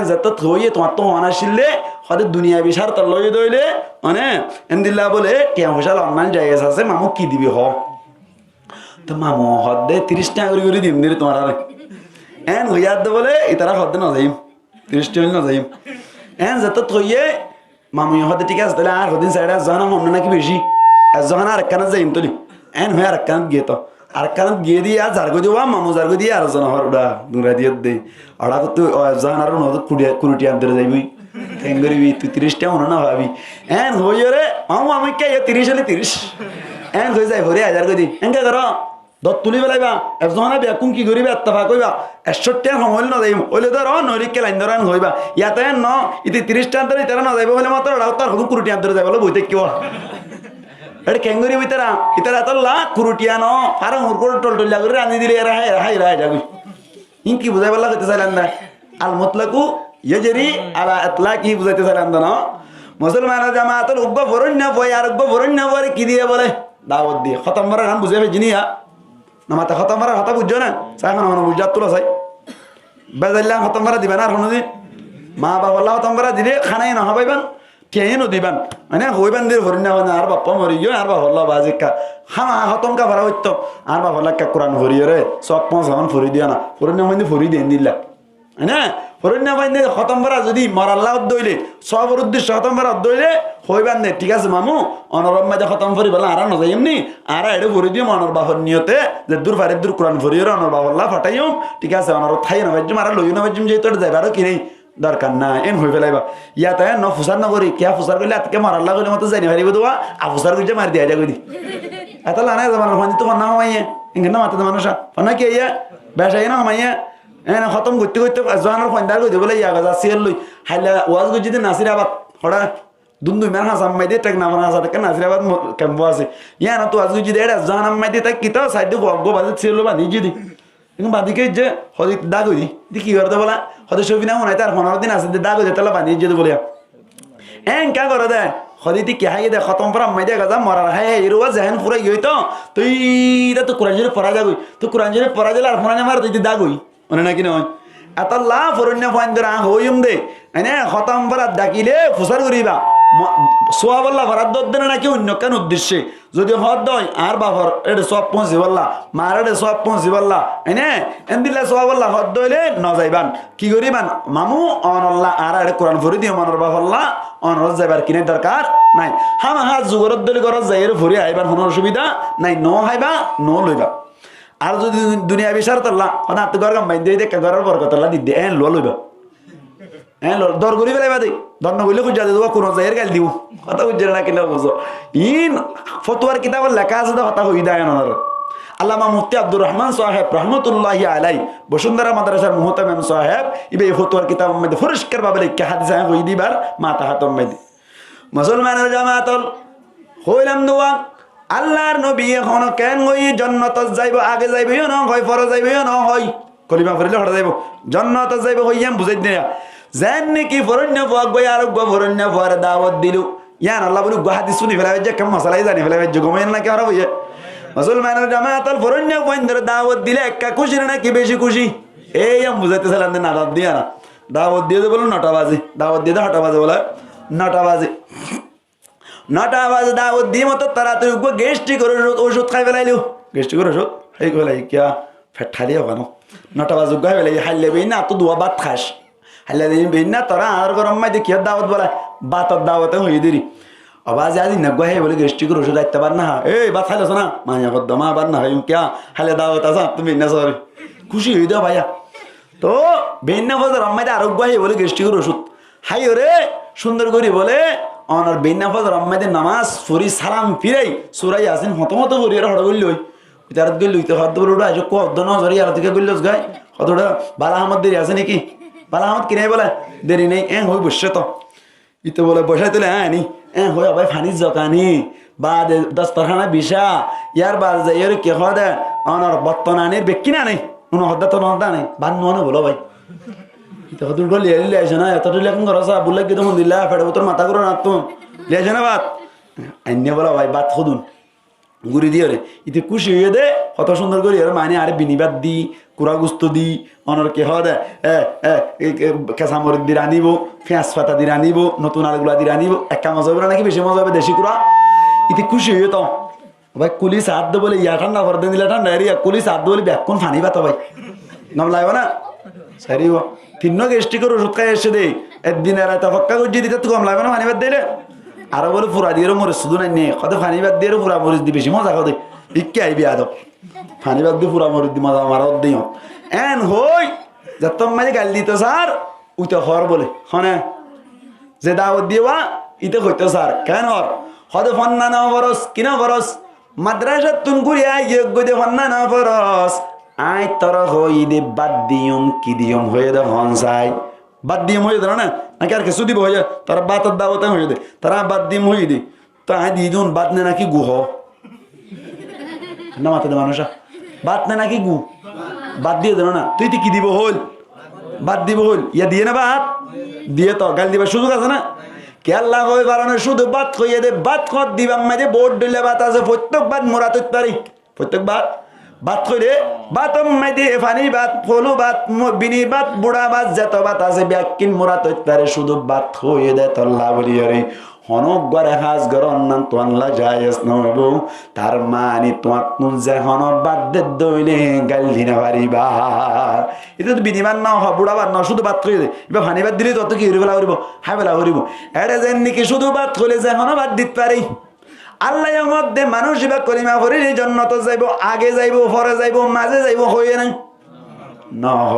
যত থইয়ে তোমার তো হন আসিলে হদে দুনিয়া বিশার তর লই দইলে মানে এন্দিল্লা বলে টিয়া পয়সা অনলাইন জায়গা আছে মামু কি দিবি হ তো মামু হদে 30 টাকা করে দিম দিলে তোমার আর হইয়ার দে বলে ইতারা হদে না যাইম 30 টাকা না যাইম যত থইয়ে মামু হদে ঠিক আছে তাহলে আর হদিন সাইডা জানা মন নাকি বেশি যখন আর কানা যাইম তুলি এন হয়ে আর কান গিয়ে তো আর কান গিয়ে দিয়ে আর জারগো দিয়ে মামু জারগো দিয়ে আর জন হর উড়া দুরা দিয়ে দে ওরা তো জান আর নদ কুড়িটি আন্তরে যাইবি কেন করিবি তুই 30টা মনে না ভাবি এন হই রে মামু আমি কে 30 হলে 30 এন হয়ে যায় ভরে হাজার গদি এনকে করো দত তুলি বেলাইবা একজন বেকুম কি করিবা এত্তফা কইবা 61টা সময় না যাইম ওইলে ধর নরিকে লাইন ধরান হইবা ইয়াতে ন ইতি 30টা আন্তরে তারা না যাইব বলে মাত্র ওরা তার হুদু কুড়িটি আন্তরে যাইব বলে বইতে কি এটা কেঙ্গুরি ভিতরা ইতারা আতল্লা কুরুটিয়ানো আর মুরকুর টলটলিয়া করে রানি দিলে এরা হাই রায় যাবি ইন কি বুঝাই বললা কইতে চাইলেন না আল মুতলাকু ইয়াজরি আলা ইতলাকি বুঝাইতে চাইলেন না মুসলমানের জামাতের উগ্গ ফরন্য বই আর উগ্গ ফরন্য বলে কি দিয়ে বলে দাওয়াত দিয়ে খতম মারা নাম বুঝাই জিনিয়া নামাতে খতম মারা কথা বুঝছো না সাইখান হন বুঝাত তোলা চাই বেজাইলা খতম মারা দিবেন আর হনুদি মা বাবা আল্লাহ খতম মারা দিলে খানাই না হবাইবেন কেন দিবান মানে হইবান দিয়ে হরিণা মানে আর বাপ্পা মরি গিয়ে আর বাবা বাজিকা হামা হতমকা ভরা হইতো আর বাবা লাক্কা কোরআন ভরিয়ে রে সব পাঁচ হন ফরি দিয়া না হরিণা মানে ফরি দিয়ে দিলা হ্যাঁ হরিণা মানে খতম ভরা যদি মরাল্লাহ দইলে সবর উদ্দেশ্য খতম ভরা দইলে হইবান দে ঠিক আছে মামু অনরম মাঝে খতম ফরি বলা আর নজাই এমনি আর এডে ফরি দিয়ে অনর বাহর নিয়তে যে দূর ফারে দূর কোরআন ভরিয়ে অনর বাবা ফাটাইম ঠিক আছে অনর থাই না বাজ্যম আর লইও না বাজ্যম যেহেতু যাইবারও কি নেই দরকার না এম হয়ে ফেলাইবা ইয়াতে ন ফুসার নকরি কিয়া ফুসার করলে আজকে মারাল্লা করলে মতো জানি হারিব দেওয়া আফুসার করছে মারি দিয়া যাবি দি এত লানা যাবার ফানি তো না হমাইয়ে ইংকে না মাতে মানুষ না কি ইয়া বেসাই না হমাইয়ে এনে খতম করতে করতে জোয়ানোর ফন্দার কই বলে ইয়া গাজা সিয়াল লই হাইলা ওয়াজ গজি দি নাসিরাবাদ হড়া দুন্দুই মের হাসাম মাই দে টেক না মানা হাসা টেক নাসিরাবাদ ক্যাম্প আছে ইয়া না তো ওয়াজ গজি দে এটা জানাম মাই দে তাই কিতা সাইড গো বাজে সিয়াল বা নিজে দি কিন্তু বাদিকে যে হদি দাগ হই দি কি করতে বলা হদি ছবি না মনে তার 15 দিন আছে দাগ হই তালা বানিয়ে যেতে বলিয়া এন কা করে দে হদি তি কি হাই দে খতম পরা মাই দে গাজা মরার হাই এরুয়া জাহান পুরাই গই তো তুই এটা তো কোরআন জেরে পড়া যাগই তো কোরআন জেরে পড়া দিলে আর ফোনা মার তুই দাগ হই মনে নাকি নয় আতাল্লাহ ফরন্য ফাইন্দরা হইম দে এনে খতম পরা ডাকিলে ফুসার করিবা সোয়াবল্লা ভরাত দেন নাকি অন্য কেন উদ্দেশ্যে যদি হদ দয় আর বাফর এটা সব পৌঁছি বললা মার এটা সব পৌঁছি বললা এনে এন দিলে সোয়াবল্লা হদ দইলে ন যাইবান কি করিবান মামু অনল্লা আর এটা কোরআন ভরি দিয়ে মনের বাফল্লা অনর যাইবার কিনে দরকার নাই হাম হা যুগরত দলি গরত যাই ভরি আইবার কোনো অসুবিধা নাই ন হাইবা ন লইবা আর যদি দুনিয়া বিচার তল্লা না তো গরম বাইন দিয়ে দেখা গরের বরকতল্লা দিদি এন লো লইবা হ্যাঁ দর করি ফেলাইবা দেই দর নগইলে খুঁজা দেবো কোনো জায়গায় গাল দিব কথা বুঝছে না কিনা বুঝো ইন ফতুয়ার কিতাবের লেখা আছে কথা হই দেয় না আল্লামা মুফতি আব্দুর রহমান সাহেব রহমতুল্লাহি আলাই বসুন্ধরা মাদ্রাসার মুহতামিম সাহেব ইবে ফতুয়ার কিতাব মধ্যে পরিষ্কার ভাবে লেখা হাদিস হই দিবার মাতা হাতম মধ্যে মুসলমানের জামাতল হইলাম দোয়া আল্লাহর নবী এখন কেন হই জান্নাত যাইব আগে যাইবও না হয় ফরজ যাইবও না হয় কলিমা পড়লে হড়া যাইব জান্নাত যাইব হইয়াম বুঝাই দিয়া জান কি ফরন্য ফাক বই আর গো ফরন্য ফার দাওয়াত দিলু ইয়ান আল্লাহ বলি গুহাদি শুনি ফেলাবে যে কেমন মশলাই জানি ফেলাবে যে গোমেন না কি আর হইছে মুসলমানের জামাতাল ফরন্য বইন্দর দাওয়াত দিলে একা খুশি না কি বেশি খুশি এই আম বুঝাইতে চালান না দাওয়াত দিয়া না দাওয়াত দিয়ে বলো 9টা বাজে দাওয়াত দিয়ে 9টা বাজে বলে 9টা বাজে 9টা বাজে দাওয়াত দিয়ে মতো তাড়াতাড়ি গো গেস্ট্রিক করে ওষুধ খাই ফেলাইলো গেস্ট্রিক করে ওষুধ এই কলাই কিয়া ফেট খালি হবে না 9টা বাজে গাই ফেলাই হাইলে বেই না তো দুয়া ভাত খাস হাইলে দিন বেই না তোরা আর গরম মাই দেখি দাওয়াত বলা বাতর দাওয়াতে হই দিরি আবাজ আজি না গাই বলে গেস্ট্রিক করে ওষুধ আইতে পার না এই ভাত খাইলছ না মায়া কদ্দমা বার না হাইম কিয়া হাইলে দাওয়াত আসা তুমি না সরি খুশি হই দাও ভাইয়া তো বেইনা ফজর আম্মাইতে আরোগ্য হয়ে বলে গেস্ট্রিক করে ওষুধ হাই ওরে সুন্দর করে বলে অনার বেইনা ফজর আম্মাইতে নামাজ ফরি সালাম ফিরাই সুরাই আসেন হতমত করি আর হড় গল্লি হই তার গল্লি তো হদ বলে আজ কত ন জরি আর থেকে গল্লস গায় কতটা বালা আহমদ দেরি আছে নাকি বালা আহমদ কিনাই বলে দেরি নেই হই বসছে তো ইতো বলে বসাই তোলে হ্যাঁ নি হই ভাই ফানি জকানি বা দস্তরখানা বিশা ইয়ার বাদ যাই এর কে হদে অনার বর্তমানের বেক্কি না নেই কোনো হদ্দা তো নদা নেই বাদ নো বলো ভাই ইতো হদুর গলি এলি আইছ না এত লেখন করছা বুল্লা কি তুমি দিলা ফেড়ে তোর মাথা করো না তো লিয়েছ না বাদ আইনে বলো ভাই বাদ খুদুন গুড়ি দিয়ে রে ইতে খুশি হয়ে দে কত সুন্দর করি আর মানে আরে বিনিবাদ দি কুড়া গুস্ত দি অনর কে হদে কেঁচা মরিচ দিয়ে আনিব পেঁয়াজ পাতা দিয়ে আনিব নতুন আলুগুলা দিয়ে আনিব একা মজা হবে নাকি বেশি মজা হবে দেশি কুড়া ইতে খুশি হয়ে তো ভাই কুলি সাত দে বলে ইয়া ঠান্ডা ভর দিন দিলে ঠান্ডা এরিয়া কুলি সাত দে বলে ব্যাকুন ফানি পাতো ভাই নাম লাগবে না সারি তিন্ন গেস্টি করে ওষুধ খাই এসে দে একদিন আর এত ফক্কা গুজি দিতে তো কম লাগবে না ফানি বাদ দিলে আরো বলে ফুরা দিয়ে মরিচ শুধু নাই নিয়ে কত ফানি বাদ দিয়ে ফুরা মরিচ দি বেশি মজা খাও দে ইকে আইবি আদব ফানি বাদ দি পুরা মরি দি মজা মারত দিও এন হই যে তোমায় গাল দিত স্যার উইতে হর বলে হনে যে দাওয়াত দিওয়া ইতে কইতো স্যার কেন হর হদে ফন্না না ফরস কিনা ফরস মাদ্রাসা তুন গুরিয়া যোগ্য দে ফন্না না ফরস আই তর হই দে বাদ দিয়ম কি দিয়ম হয়ে দে হনসাই বাদ দিয়ম হয়ে দে না নাকি আর কিছু দিব হয়ে তারা বাতের দাওয়াতে হয়ে দে তারা বাদ দিম হয়ে দে তো আই দিদুন বাদ নে নাকি গুহ না মাথা দে মানুষা বাদ নে নাকি গু বাদ দিয়ে দেন না তুই কি দিব হল বাদ দিব হল ইয়া দিয়ে না বাদ দিয়ে তো গাল দিবার সুযোগ আছে না কে আল্লাহ কই বারানো শুধু বাদ কইয়ে দে বাদ কর দিবাম মাঝে বোর্ড দিলে বাদ আছে প্রত্যেক বাদ মোরাত পারি প্রত্যেক বাদ কইলে বাতম মাঝে ফানি বাদ ফলু বাদ বিনি বাদ বুড়া বাদ যত বাদ আছে ব্যাকিন মোরাত পারে শুধু বাদ কইয়ে দে তল্লা বলি রে হনক গরে হাজ গরন নাম তোয়ানলা যায়স নব তার মানি তোমাক নুন যে হন বাদ দে দইলে গাল দিনা পারিবা এটা তো বিনিমান না বুড়া বাদ না শুধু বাদ কইয়ে দে এবার ফানি বাদ দিলে তত কি হরিবেলা হরিব হাই বেলা হরিব এটা যেন নাকি শুধু বাদ কইলে যে হন বাদ দিতে পারি আল্লাহ মধ্যে মানুষ বা কলিমা পড়ে জান্নাত যাইব আগে যাইব পরে যাইব মাঝে যাইব হইয়ে না নহ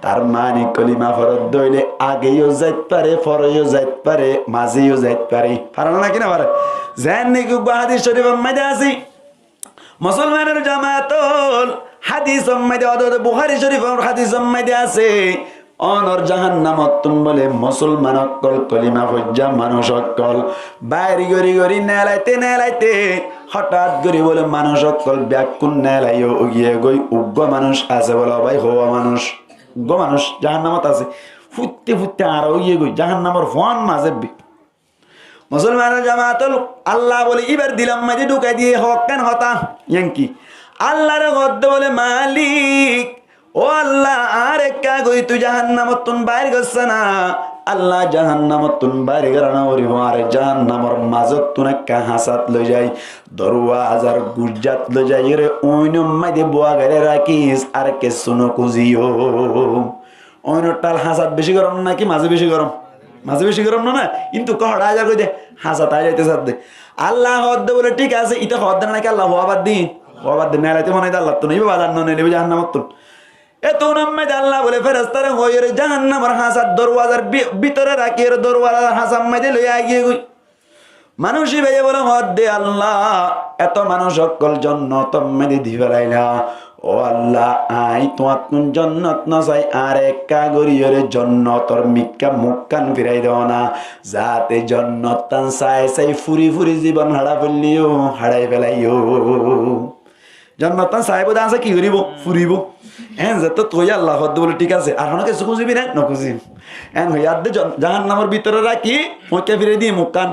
তার মানে কলিমা ফরত দইলে আগেও যাইতে পারে পরেও যাইতে পারে মাঝেও যাইতে পারে পারে না কিনা পারে যেন নাকি হাদিস শরীফের মধ্যে আছে মুসলমানের জামাতুল হাদিস মধ্যে বুখারী শরীফের হাদিস মধ্যে আছে অনর জাহান্নামত তুম বলে মুসলমান অকল কলিমা হজ্জা মানুষ অকল বাইরে গরি গরি নেলাইতে হঠাৎ গরি বলে মানুষ অকল ব্যাকুন নেলাইও উগিয়ে গই উগ্র মানুষ আছে বলে ভাই হওয়া মানুষ উগ্র মানুষ জাহান্নামত আছে ফুটতে ফুটতে আর উগিয়ে গই জাহান্নামর ফোন মাঝে মুসলমানের জামাতুল আল্লাহ বলে এবার দিলাম মাঝে ঢুকাই দিয়ে হক কেন হতা ইয়াঙ্কি আল্লাহর গদ্দ বলে মালিক ও আল্লাহ আর একা গই তুই জাহান্নামতুন বাইর গছ না আল্লাহ জাহান্নামতুন বাইর গরানা ওরিব আর জাহান্নামর মাজত তুন একা হাসাত লই যাই দরওয়াজার গুজাত লই যাই রে ওইনম মাইদে বুয়া গরে রাখিস আর কে শুনো কুজিও ওইনটাল হাসাত বেশি গরম নাকি মাঝে বেশি গরম মাঝে বেশি গরম না কিন্তু কহড়া যা কই দে হাসাত আই যাইতে সাথে আল্লাহ হদ বলে ঠিক আছে ইতা হদ নাকি আল্লাহ হওয়াবাদ দিন নাইতে মনে আল্লাহ তো নেবে বাজার নেবে জাহান্নামতুন এত নামে আল্লাহ বলে ফেরেশতারা হইরে জাহান্নামের হাসাত দরওয়াজার ভিতরে রাখি এর দরওয়াজার হাসাম মাঝে লইয়া গিয়ে গই মানুষই ভাইয়া বলে হদ দে আল্লাহ এত মানুষ সকল জন্নত মেদি দি ফেলাইলা ও আল্লাহ আই তোমার কোন জন্নত না চাই আর একা গরিয়রে জন্নতর মিক্কা মুক্কান ফিরাই দেও না যাতে জন্নত তান চাই ফুরি ফুরি জীবন হারা ফেললিও হারাই ফেলাইও জন্নত চাইব আছে কি করিব ফুরিব এন যেত তুই আল্লাহ হদ বলে ঠিক আছে আর কোনো কিছু খুঁজিবি না নখুঁজিম এন হইয়া দে জাহান্নামের ভিতরে রাখি মুখে ফিরে দিই মুক্কান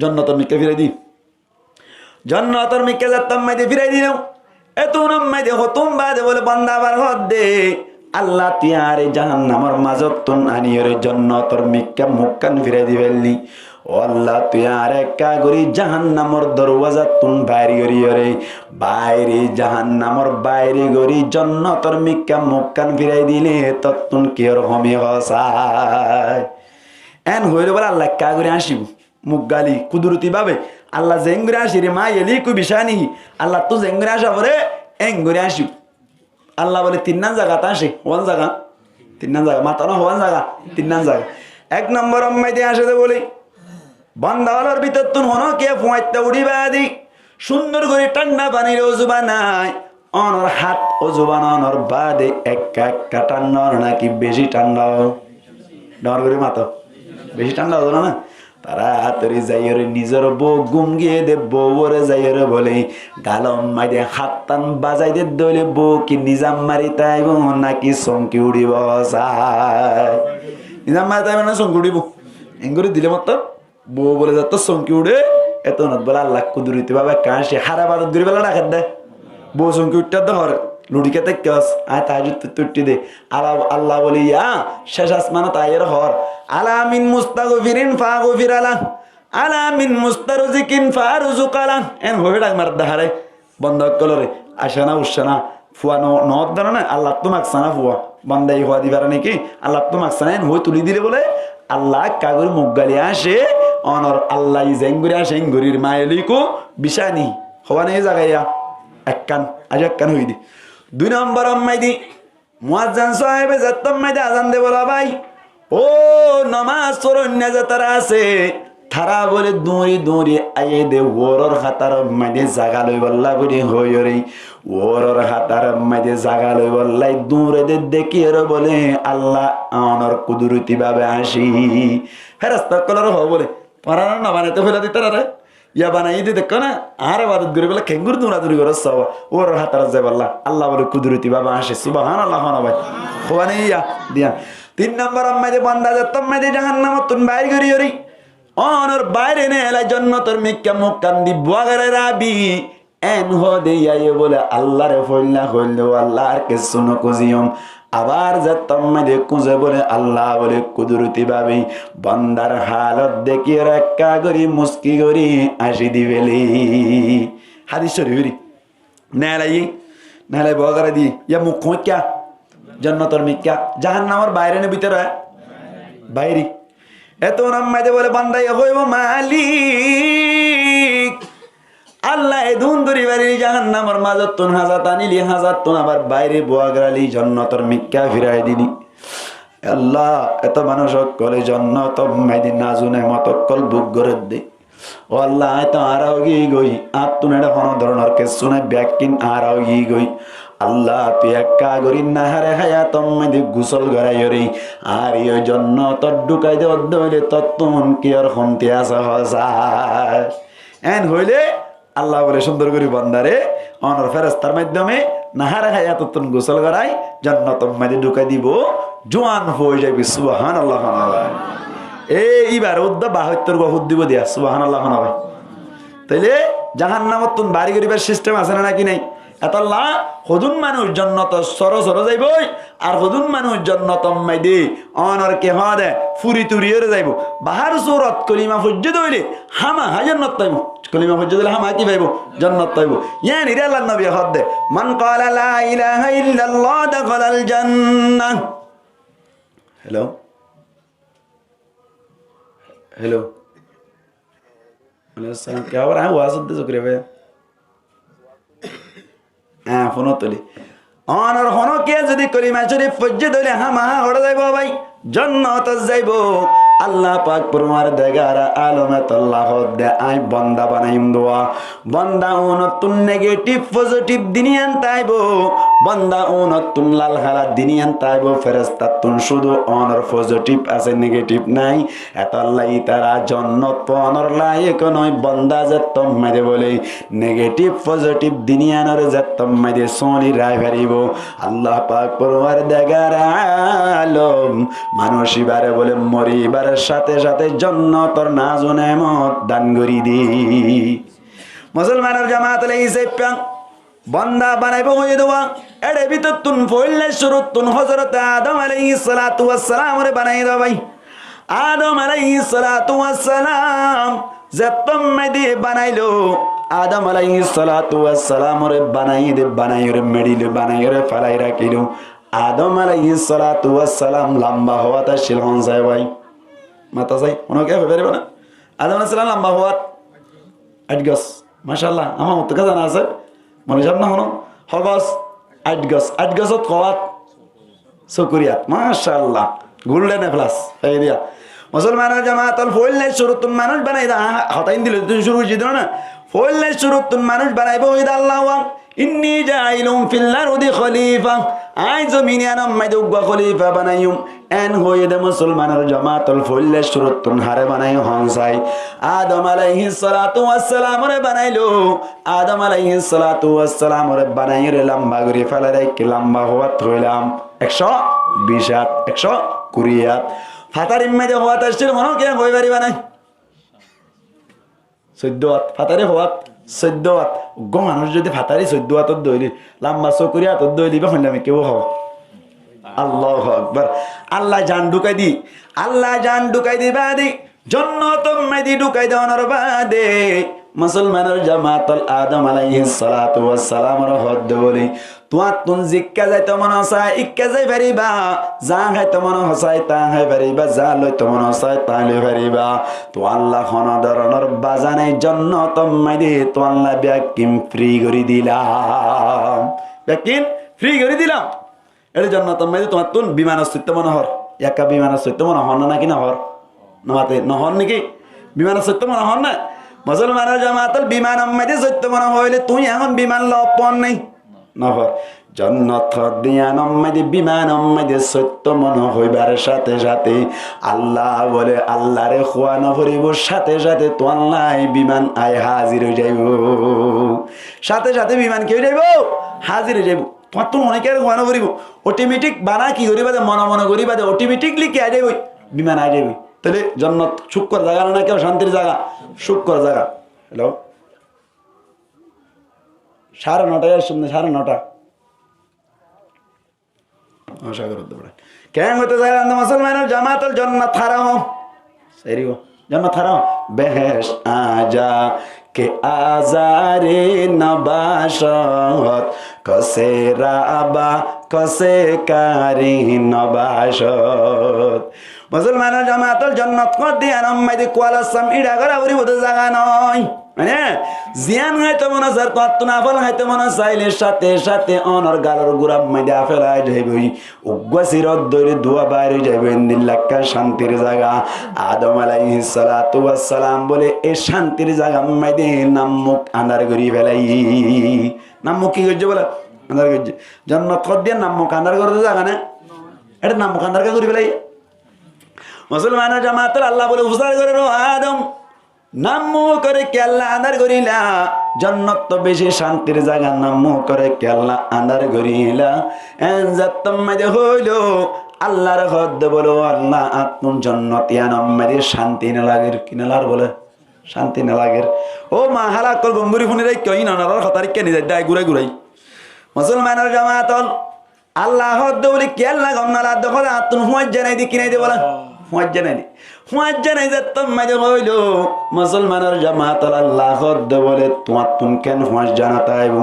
জন্নতর মিক্কা ফিরে দিই জন্নতর মিক্কা যাতাম মাইদে ফিরাই দিলাম এত নামাইদে হতুম বাদে বলে বান্দা আবার হদ দে আল্লাহ তিয়ারে জাহান্নামের মাজত তুন আনিয়রে জন্নতর মিক্কা মুক্কান ফিরাই দিবেলনি ও আল্লাহ তুই আর একা গরি জাহান্নামর দরওয়াজা তুন বাইরে গরিয়রে বাইরে জাহান্নামর বাইরে গরি জন্নতর মিক্কা মুক্কান ফিরাই দিলে তত্তুন কিয়র হমি হসায় এন হইলে বলে আল্লাহ কা করে আসিব মুখ গালি কুদরতি ভাবে আল্লাহ জেঙ্গুরে আসি রে মা এলি কু বিষয় নি আল্লাহ তো জেঙ্গুরে আসা পরে এঙ্গুরে আসিব আল্লাহ বলে তিন্নান জায়গাতে আসে ওয়ান জায়গা তিন্নান জায়গা মাথা না হওয়ান জায়গা তিন্নান জায়গা এক নম্বর অম্মাইতে আসে দে বলি বান্দাওয়ালার ভিতর তুন হনো কে ফুয়াইতে উড়িবা দি সুন্দর করে ঠান্ডা পানির অজু বানায় অনর হাত অজু বানানোর বাদে একা একা ঠান্ডা নাকি বেশি ঠান্ডা ডর করে মাতো বেশি ঠান্ডা হতো না তারা হাতরে যাইরে নিজের বউ গুম গিয়ে দে বউরে যাইরে বলে গালম মাইদে হাত টান বাজাই দে দইলে বউ কি নিজাম মারি তাইব নাকি চমকি উড়িব নিজাম মারি তাইব না চমকি উড়িব এঙ্গুরি দিলে মত বউ বলে যাত চমকি উড়ে এত নত বলে আল্লাহ কুদুরিতে বাবা কাশে হারা বারত দুই বেলা রাখাত দে বউ চমকি উঠতে দর লুড়িকে তেকাস আয় তাহাজুদ তুট্টি দে আল্লাহ বলি ইয়া শেষ আসমান তাইয়ের হর আলামিন মুস্তাগফিরিন ফাগফির আলা আলামিন মুস্তারজিকিন ফারজুকালা এন হবে ডাক মার দাহারে বন্ধ কলরে আশানা উশানা ফুয়া নদ দানা না আল্লাহ তোমাক সানা ফুয়া বান্দাই হওয়া দিবার নাকি আল্লাহ তোমাক সানা এন হই তুলি দিলে বলে আল্লাহ কাগর মুখ গালি আসে অনর আল্লাহ জেঙ্গুরি আসে এঙ্গুরির মায়েলিকো বিশানি হওয়া নেই জাগাইয়া এক কান আজ এক কান হই দি 2 নম্বর মাইদি মুয়াজ্জিন সাহেবে যাত্তম মাইদি আজান দে বলা ভাই ও নামাজ পড়ন্যা যাতারা আছে তারা বলে দৌড়ি দৌড়ি আইয়ে দে ওরর হাতার মাইদে জাগা লই বল্লা বুড়ি হইরে ওরর হাতার মাইদে জাগা লই বল্লাই দৌড়ে দে দেখি এর বলে আল্লাহ আনার কুদরতি ভাবে আসি ফেরেশতা কলর হ বলে পারানো না বানাইতে ফেলা দিতে রে ইয়া বানাই দি দেখো না আর বাদ করে বলে খেঙ্গুর দৌড়াদৌড়ি করে সব ওরর হাতার যাই বল্লা আল্লাহ বলে কুদরতি ভাবে আসে সুবহানাল্লাহ না ভাই খোয়ানি ইয়া দিয়া 3 নম্বর মাইদে বান্দা যাতম মাইদে জাহান্নামত তুন বাইর করি হরি অনর বাইরে নে এলাই জন্নতর মিক্কা মুক্কান দি বুয়াগারে রাবি এন হো দে আই বলে আল্লাহরে ফইল্লা হইলো আল্লাহর কে শুনো কুজিয়ম আবার যাতম মাইদে কুজে বলে আল্লাহ বলে কুদরতি ভাবে বান্দার হালত দেখি রাক্কা করি মুস্কি করি আসি দিবেলি হাদিস শরীফ নেলাই বুয়াগারে দি ইয়া মুখ খোঁচা জন্নতর মিক্কা জাহান্নামের বাইরে নে ভিতরে বাইরে এত নামাইতে বলে বান্দাই হইব মালিক আল্লাহ এ ধুন্দুরি বাড়ি জাহান্নামের মাঝত তুন হাজাত আনিলি হাজাত তুন আবার বাইরে বোয়াগরালি জন্নতর মিক্কা ফিরাই দিনি আল্লাহ এত মানুষ কলে জন্নত মাইদি নাজুনে মতকল বুক করে দে ও আল্লাহ এত আরাও গিয়ে গই আর তুন এটা কোনো ধরনের কে শুনে ব্যাকিন আরাও গিয়ে গই আল্লাহ তুই একা করি না হারে হায়া তোমাদি গুসল গড়াই রে আর এই জন্য তোর ঢুকাই দে অর্ধ হইলে তত্তুন কি আর হন্তি আসা হসা এন হইলে আল্লাহ বলে সুন্দর করি বন্দারে অনর ফেরেশতার মাধ্যমে নাহারে হায়া তত্তুন গুসল গড়াই জন্য তোমাদি ঢুকাই দিব জোয়ান হয়ে যাবি সুবহানাল্লাহ এইবার উদ্দা ৭২ গহুদ দিব দিয়া সুবহানাল্লাহ ভাই তাইলে জাহান্নামত তুন বাড়ি করিবার সিস্টেম আছে না নাকি নাই এতল্লা হদুন মানুষ জন্নত সর সর যাইব আর হদুন মানুষ জন্নত মাইদে অনর কে হদে ফুরি তুরিয়রে যাইব বাহার সুরত কলিমা ফজ্জদ হইলে হামা হাজন্নত পাইব কলিমা ফজ্জদ হইলে হামা কি পাইব জন্নত পাইব ইয়ানি রে আল্লাহর নবী হদে মান ক্বালা লা ইলাহা ইল্লাল্লাহ দাখালাল জান্নাহ হ্যালো হ্যালো ওয়ালাইকুম আসসালাম क्या हो रहा है आवाज दे शुक्रिया भाई হ্যাঁ ফোনও তুলি অনর হনকে যদি কলিমা শরীফ ফজ্জে দইলে হামা হড় যাইব ভাই জান্নাত যাইব আল্লাহ পাক পরমার দেগারা আলমত আল্লাহ দে আই বান্দা বানাইম দোয়া বান্দা উনতুন নেগেটিভ পজিটিভ দিনিয়ান তাইবো বান্দা উনতুন লাল হালা দিনিয়ান তাইবো ফেরেশতা তুন শুধু অনর পজিটিভ আছে নেগেটিভ নাই এত আল্লাহ তারা জান্নাত পনর লায়ক নয় বান্দা যতম মাদে বলে নেগেটিভ পজিটিভ দিনিয়ানর যতম মাদে সোনি রায় ভরিব আল্লাহ পাক পরমার দেগারা আলম মানুষিবারে বলে মরিবার সাথে সাথে জান্নাতের নাজ ও নেয়ামত দান করি দি মুসলমানের জামাত লাইছে প্যাং বান্দা বানাইব হয়ে দেওয়া এড়ে ভিতর তুন ফইলে শুরুত তুন হযরত আদম আলাইহিস সালাতু ওয়াস সালাম রে বানাই দাও ভাই আদম আলাইহিস সালাতু ওয়াস সালাম যতম মেদি বানাইলো আদম আলাইহিস সালাতু ওয়াস সালাম রে বানাই রে মেডিলে বানাই রে ফলাই রাখিলো আদম আলাইহিস সালাতু ওয়াস সালাম লম্বা হওয়াটা শিলহন যায় ভাই মাতা যাই ওনাকে হবে পারবে না আদম আলাইহিস সালাম লম্বা হওয়াত 8 গজ মাশাআল্লাহ আমার মত কাজ জানা আছে মনে যাব না হনো হগস 8 গজত হওয়াত শুকরিয়াত মাশাআল্লাহ গোল্ডেন প্লাস এই দিয়া মুসলমানের জামাতুল ফইলে শুরুতুন মানুষ বানাই দা হতাইন দিলে তুই শুরু জিদ না ফইলে শুরুতুন মানুষ বানাইবো ইদ আল্লাহ ইন্নী জাইলুম ফিল আরদি খলিফা আই জমিনে আনাম মাইদুগা খলিফা বানাইম এন হয়ে দে মুসলমানের জামাতুল ফইলে শুরুতুন হারে বানাই হনসাই আদম আলাইহিস সালাতু ওয়াস সালাম রে বানাইলো আদম আলাইহিস সালাতু ওয়াস সালাম রে বানাই রে লম্বা করে ফেলে রাখি লম্বা হওয়াত হইলাম 120 হাত 120 হাত ফাতার ইম্মেদে হওয়াত আসছিল মনে কে হই পারিবা নাই 14 হাত ফাতারে হওয়াত 14 হাত গো মানুষ যদি ফাতারি 14 হাতত দইলি লম্বা চকুরি হাতত দইলি বা হইলাম কেউ হও আল্লাহু আকবার আল্লাহ জান ঢুকাই দিবা দি জান্নাত মেদি ঢুকাই দেওয়ার বাদে মুসলমানের জামাতুল আদম আলাইহিস সালাতু ওয়াস সালাম রহদ বলি তোমার তুন জিক্কা যাইতে মন চাই ইক্কা যাই পারিবা, যা খাইতে মন হসাই তা খাই পারিবা, যা লইতে মন হসাই তা লই পারিবা। তো আল্লাহ কোন ধরনের বাজানের জন্য তোমায় দিয়ে তো আল্লাহ ব্যাকিম ফ্রি করে দিলাম, ব্যাকিম ফ্রি করে দিলাম। এর জন্য তোমায় তোমার তুন বিমান অস্তিত্ব মনে হর, একা বিমান অস্তিত্ব মনে হন না নাকি না হর নামাতে নহন নাকি বিমান অস্তিত্ব মনে হন না। মুসলমানের জামাতল বিমান আম্মাইতে সত্য মনে হইলে তুই এখন বিমান লপন নেই নহর। জন্নত দিয়া নম্মাইতে বিমান আম্মাইতে সত্য মনে হইবার সাথে সাথে আল্লাহ বলে আল্লাহরে খোয়া না করিব, সাথে সাথে তো আল্লাহ বিমান আয় হাজির হয়ে যাইব, সাথে সাথে বিমান কি হয়ে যাইব হাজির হয়ে যাইব। তোমার তো অনেকের খোয়া না করিব অটোমেটিক বানা কি করিবা মনে মনে করিবা অটোমেটিকলি কি আয় যাইব বিমান আয় যাইব। তাহলে জন্নত শুক্র জায়গা না কেউ শান্তির জায়গা, শুক্র জায়গা। হ্যালো 9:30 শুনতে 9:30 কেন হইতে যায় মুসলমানের জামাতল জন্নত হারাম সেরি গো জন্নত হারাম বেহেশ আজা কে আজারে নবাশত কসে রাবা কসে কারি নবাশত। মুসলমানের জামাতল জন্নত কর দিয়ে আনম্মাইদি কোয়ালাসাম ইডা করা উরি বোধ জায়গা নয়। মানে জিয়ান খাইতে মনে চার কত না ফল খাইতে মনে চাইলে সাথে সাথে অনর গালর গুড়াব মাইদা ফেলাই যাইবই, উগ্রা সিরত দৈরে ধোয়া বাইরে যাইব। ইন্দিল্লাক্কা শান্তির জায়গা। আদম আলাইহিস সালাতু ওয়াস সালাম বলে এই শান্তির জায়গা মাইদে নাম মুখ আন্ধার করি ফেলাই। নাম মুখ কি করছে বলে আন্ধার করছে। জন্নত কর দিয়ে নাম মুখ আন্ধার করতে জায়গা না, এটা নাম মুখ আন্ধার করি ফেলাই। মুসলমানের জামাতের আল্লাহ বলে হুসার করে রো আদম নাম্মু করে কেল্লা আন্ধার করিলা, জন্নত তো বেশি শান্তির জায়গা নাম্মু করে কেল্লা আন্ধার করিলা। এনজাত্তম্মাদে হইল আল্লাহর হদ্দ বলো আল্লাহ আত্মন জন্নত ইয়ানম্মাদে শান্তি না লাগের কিনা লার বলে শান্তি না লাগের। ও মা হালা কল গম্বুরি ফোনে রাই কই না নার খতারি কেনি যায় ঘুরাই ঘুরাই। মুসলমানের জামাতল আল্লাহ হদ্দ বলি কেল্লা গমনালা দখল আত্মন হুঁয়াজ জানাই দি কিনাই দে বলা হুঁয়াজ জানাই দি হুঁয়াজ জানাই যাত্তম্মাদে হইল মুসলমানের জামাতল আল্লাহ হদ্দ বলে তোমার তুন কেন হুঁয়াজ জানাতা এবং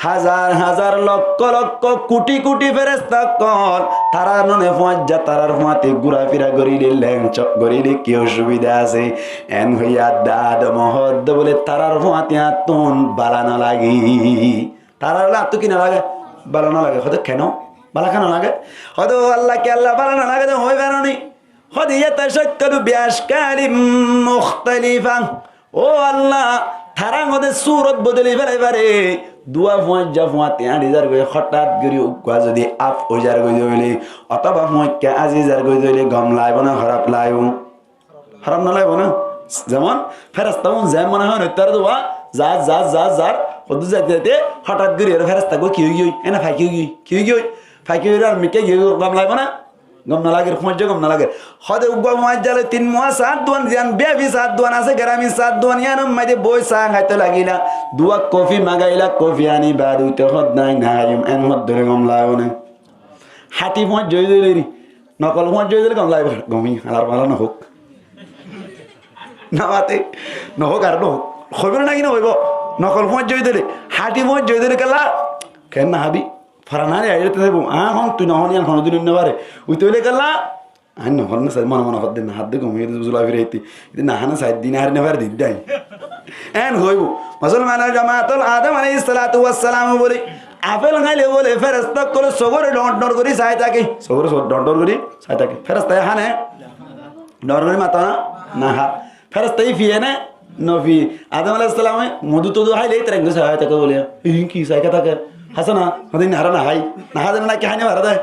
হাজার হাজার লক্ষ লক্ষ কোটি কোটি ফেরেশতা কল তারা ননে হুঁয়াজ যা তারার হুঁয়াতে ঘুরাফেরা করিলে ল্যাংচ করিলে কি অসুবিধা আছে। এন হইয়া দাদ মহদ্দ বলে তারার হুঁয়াতে আতুন বালানো লাগি, তারার আত্ম কিনা লাগে বালানো লাগে। হয়তো কেন বালা কেন লাগে? হয়তো আল্লাহ কে আল্লাহ বালানো লাগে তো হয়ে বেরোনি। হয়তো ইয়াতাশাক্কালু বিআশকালিম মুখতালিফা। ও আল্লাহ তারা মধ্যে সুরত বদলে ফেলাই পারে। দুয়া ফুঁয়াজ যা ফুঁয়াতে আড়িজার গই হঠাৎ গরি উকা যদি আপ ওজার গই দইলে অথবা ফুঁয়াকে আজিজার গই দইলে গম লাইব না খারাপ লাইব? খারাপ না লাইব না? যেমন ফেরেশতা যেমন মনে হয় নইতার দোয়া যা যা যা যার হদু যাইতে যাইতে হঠাৎ গরি আর ফেরেশতা গো কি হই এনা ফাইকি হই কি হই ফাইকি হই আর মিকে গম লাইব না? গম না লাগে ফুঁয়াজ গম না লাগে। হদে উগা ফুঁয়াজ জালে 3 মাস 7 দুয়ান জান বেবি 7 দুয়ান আছে গ্রামী 7 দুয়ান ইয়ানম মাইদে বই চা খাইতে লাগিলা দুয়া কফি মাগাইলা কফি আনি বাদ উইতে হদ নাই নাইম এন হদ ধরে গম লাইব না। হাতি ফুঁয়াজ জই দিলি নকল ফুঁয়াজ জই দিলে গম লাইব গমি আর ভালো না হোক না বাতে নহোক আর নহোক হইব না কি না হইব। নকল ফুঁয়াজ জই দিলে হাতি ফুঁয়াজ জই দিলে কেলা কেন না হাবি ফারানারে আইতে দেব হন তুই নহন ইয়ান হন দিন নেবারে উই তইলে কেলা আই নহন না সাই মন মন হদ দিন হাত দে গমি জুলা ফিরাইতি না হানা সাই দিন আর নেবার দিন দাই এন হইব। মুসলমানের জামাতুল আদম আলাইহিস সালাতু ওয়াস সালাম বলে আপেল খাইলে বলে ফেরেশতা করে সগরে ডন্ডর করি চাই থাকে সগরে ডন্ডর করি চাই থাকে ফেরেশতা হানে ডন্ডর মাতা না হা ফেরেশতাই ফিয়ে না নফি আদম আলাইহিস সালাম মধু তো খাইলে তার গছে হয় থাকে বলে কি চাই থাকে হাসানা হদিন হারা না হাই না হাজার না কি হাইনে হারা দেয়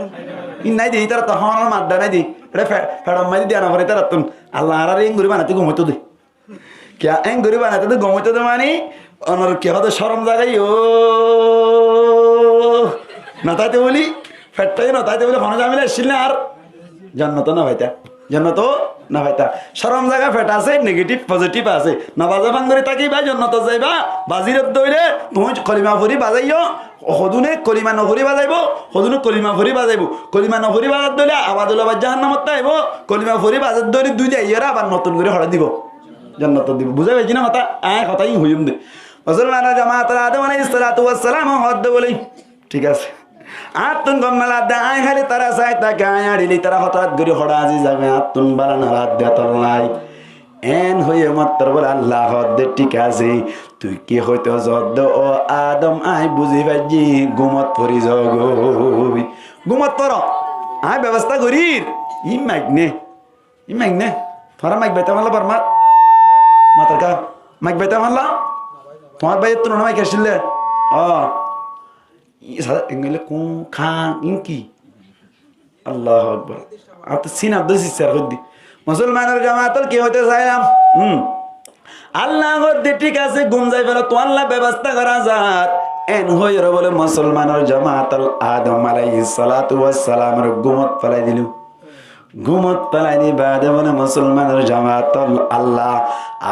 ইন নাই দিই তারা তখন মাদ্দা নাই দি এটা ফেড়ম মাই দিয়া না ভরে তারা তুন আল্লাহ আর এঙ্গুরি বানাতে ঘুমোতো দে কে এঙ্গুরি বানাতে তো ঘুমোতো দে মানে অনর কে হতে শরম জাগাই ও না তাইতে বলি ফেটটাই না তাইতে বলি হন জামিলা আসছিল না আর জান্নাত না ভাইতা জান্নাত না ভাইতা শরম জায়গা ফেট আছে নেগেটিভ পজিটিভ আছে না বাজা ভাঙ্গরি তাকি ভাই জান্নাত যাইবা বাজিরত দইলে তুমি কলিমা ভরি বাজাইও হদুনে কলিমা নভরি বাজাইব হদুনে কলিমা ভরি বাজাইব কলিমা নভরি বাজার দইলে আবাদুল আবাদ জাহান্নামত আইব কলিমা ভরি বাজার দইলে দুই যাই এরা আবার নতুন করে হড়া দিব জান্নাত দিব বুঝা পাইছি না মাতা কথাই হইম দে মুসলমানের জামাত আদম আলাইহিস সালাতু ওয়াস সালাম হদ বলে ঠিক আছে আতুন গম্মালা দাই খালি তারা চাই তাকে আয়াড়িলি তারা হঠাৎ করে হড়াজি যাবে আতুন বালানা রাত দেতলাই এন হয়ে মাত্র বলে আল্লাহ হদ্দে ঠিক আছে তুই কি হইতো যদ্দ ও আদম আই বুঝি পাইজি গুমত পরি জগই গুমত পর আই ব্যবস্থা করি ই মাইক নে তোরা মাইক বেতা মারলা পারমা মাতার কা মাইক বেতা মারলা তোমার ভাই তো মাইক আসলে এগুলো কোন খান ইনকি আল্লাহ আকবার আর সিন আব্দুল সিসার হদ্দি মুসলমানের জামাতল কি হইতে চাইলাম আল্লাহ হদ্দি ঠিক আছে ঘুম যাই ফেলো তো আল্লাহ ব্যবস্থা করা যাক এন হইর বলে মুসলমানের জামাতল আদম আলাইহিস সালাতু ওয়াস সালামের গুমত ফেলাই দিল গুমত ফেলাই দি বাদে বলে মুসলমানের জামাতল আল্লাহ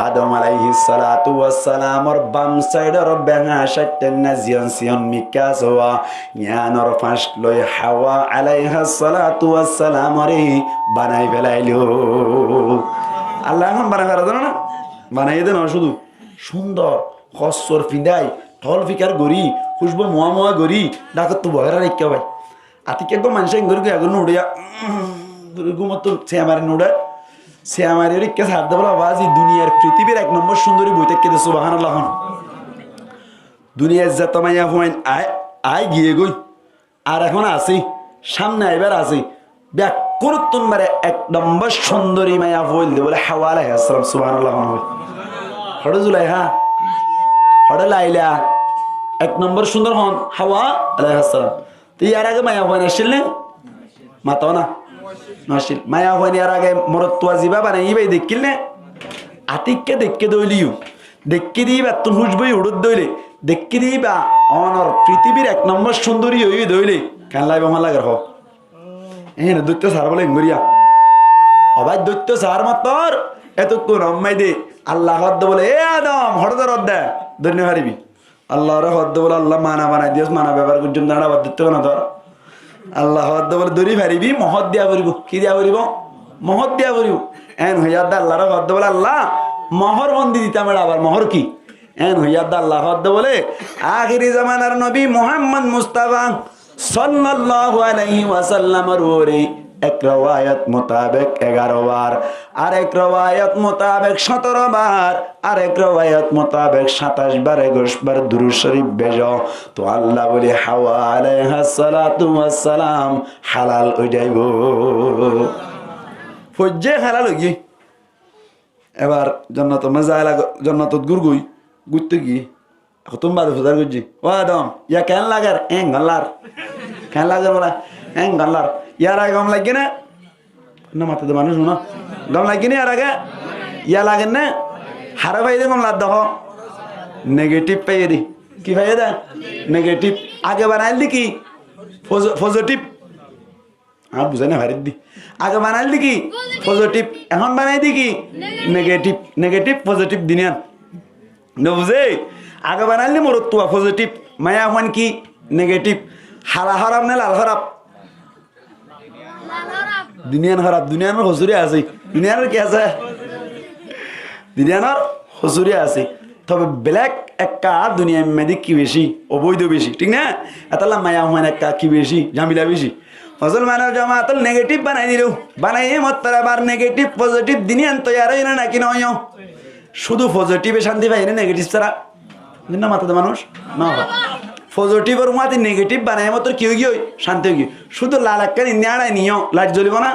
আদম আলাইহিস সালাতু ওয়াস সালামর বাম সাইডর বেঙা সাইটেন না জিয়ন মিকাস হওয়া জ্ঞানর ফাঁস লই হাওয়া আলাইহিস সালাতু ওয়াস সালামরে বানাই ফেলাইলো আল্লাহ এখন বানাই ফেলা না বানাই দেন শুধু সুন্দর খসর ফিদাই ঠল ফিকার গড়ি খুশবো মোয়া গড়ি ডাকত তো বহেরা রেখা ভাই আতিকে গো মানুষ গড়ি আগুন উড়িয়া গুমত সে আমার নুড়ে সে আমার রেখা সার দেবো আওয়াজ দুনিয়ার পৃথিবীর 1 নম্বর সুন্দরী বই থেকে দে সুবহানাল্লাহ দুনিয়ার যত মাইয়া হুয়াইন আই গিয়ে গই আর এখন আসি সামনে এবার আসি ব্যাক করতুন মারে 1 নম্বর সুন্দরী মাইয়া বইল দে বলে হাওয়া আলাইহিস সালাম সুবহানাল্লাহ হড়ে জুলাইহা হড়ে লাইলা 1 নম্বর সুন্দর হন হাওয়া আলাইহিস সালাম তো ইয়ার আগে মাইয়া হুয়াইন আসছিল না মাতাও না নশিল মায়া হুয়াইন ইয়ার আগে মরত্তুয়া জিবা বানাই ইবাই দেখিল না আতিককে দেখকে দইলিও দেখকে দিবা তুন হুজবই উড়ুদ দইলে দেখকে দিবা অনর পৃথিবীর 1 নম্বর সুন্দরী হই দইলে কেন লাইবা ভাল লাগার হ এনে দৈত্য সার বলে ইংরিয়া অবাই দৈত্য সার মাতর এতক্ষণ আম্মাই দে আল্লাহ হদ্দ বলে এ আদম হড়দর অদ্দা ধন্য হারিবি আল্লাহর হদ্দ বলে আল্লাহ মানা বানাই দিস মানা ব্যবহার করছেন দাঁড়া বাদ দিতে না ধর আল্লাহ হদ্দ বলে দড়ি ফারিবি মহৎ দিয়া করিব কি দিয়া করিব মহৎ দিয়া করিব এন হইয়াদ আল্লাহর হদ্দ বলে আল্লাহ মহর বন্দি দিতাম আবার মহর কি এন হইয়াদ আল্লাহ হদ্দ বলে আখিরি জামানার নবী মুহাম্মদ মুস্তাফা সাল্লাল্লাহু আলাইহি ওয়াসাল্লামের ওরে এক রওয়ায়াত মোতাবেক 11 বার আর এক রওয়ায়াত মোতাবেক 17 বার আর এক রওয়ায়াত মোতাবেক 27 বার 21 বার দুরূদ শরীফ বেজো তো আল্লাহ বলে হাওয়া আলাইহিস সালাতু ওয়াস সালাম হালাল হই যাইব ফজ্জে হালাল হই এবার জান্নাত মজা লাগা জান্নাতত গুরগুই গুত্তে কি খতম বাদ ফজার গজি ও আদম ইয়া কেন লাগার এং গলার কেন লাগার বলা এং গলার ইয়ার আগে গম লাগে না না মাথা তো মানুষ না গম লাগে না ইয়ার আগে ইয়া লাগে না হারা ভাই গম লাদ দেখো নেগেটিভ পাই দি কি ভাই দা নেগেটিভ আগে বানাইল দি কি পজিটিভ আর বুঝাই না ভারি দি আগে বানাইল দি কি পজিটিভ এখন বানাই দি কি নেগেটিভ পজিটিভ দিনিয়ান না বুঝে আগে বানাইল দি মরত্তুয়া পজিটিভ মায়া হন কি নেগেটিভ হারা হারাম না লাল হারাম দুনিয়ার খারাপ দুনিয়ার হজুরি আছে দুনিয়ার কি আছে দুনিয়ার হজুরি আছে তবে ব্ল্যাক একটা দুনিয়া মেদি কি বেশি অবৈধ বেশি ঠিক না এতলা মায়া হুয়ান একটা কি বেশি ঝামেলা বেশি মুসলমানের জামাত নেগেটিভ বানাই দিল বানাইয়ে মত্তার আবার নেগেটিভ পজিটিভ দুনিয়ান তৈরি হয় না নাকি নয় শুধু পজিটিভে শান্তি পাই না নেগেটিভ ছাড়া না মাথাতে মানুষ না পজিটিভের মাতে নেগেটিভ বানায় মতো কি গিয়ে শান্তি গিয়ে শুধু লাল একটা নিয়ে নিও লাইট জ্বলিব না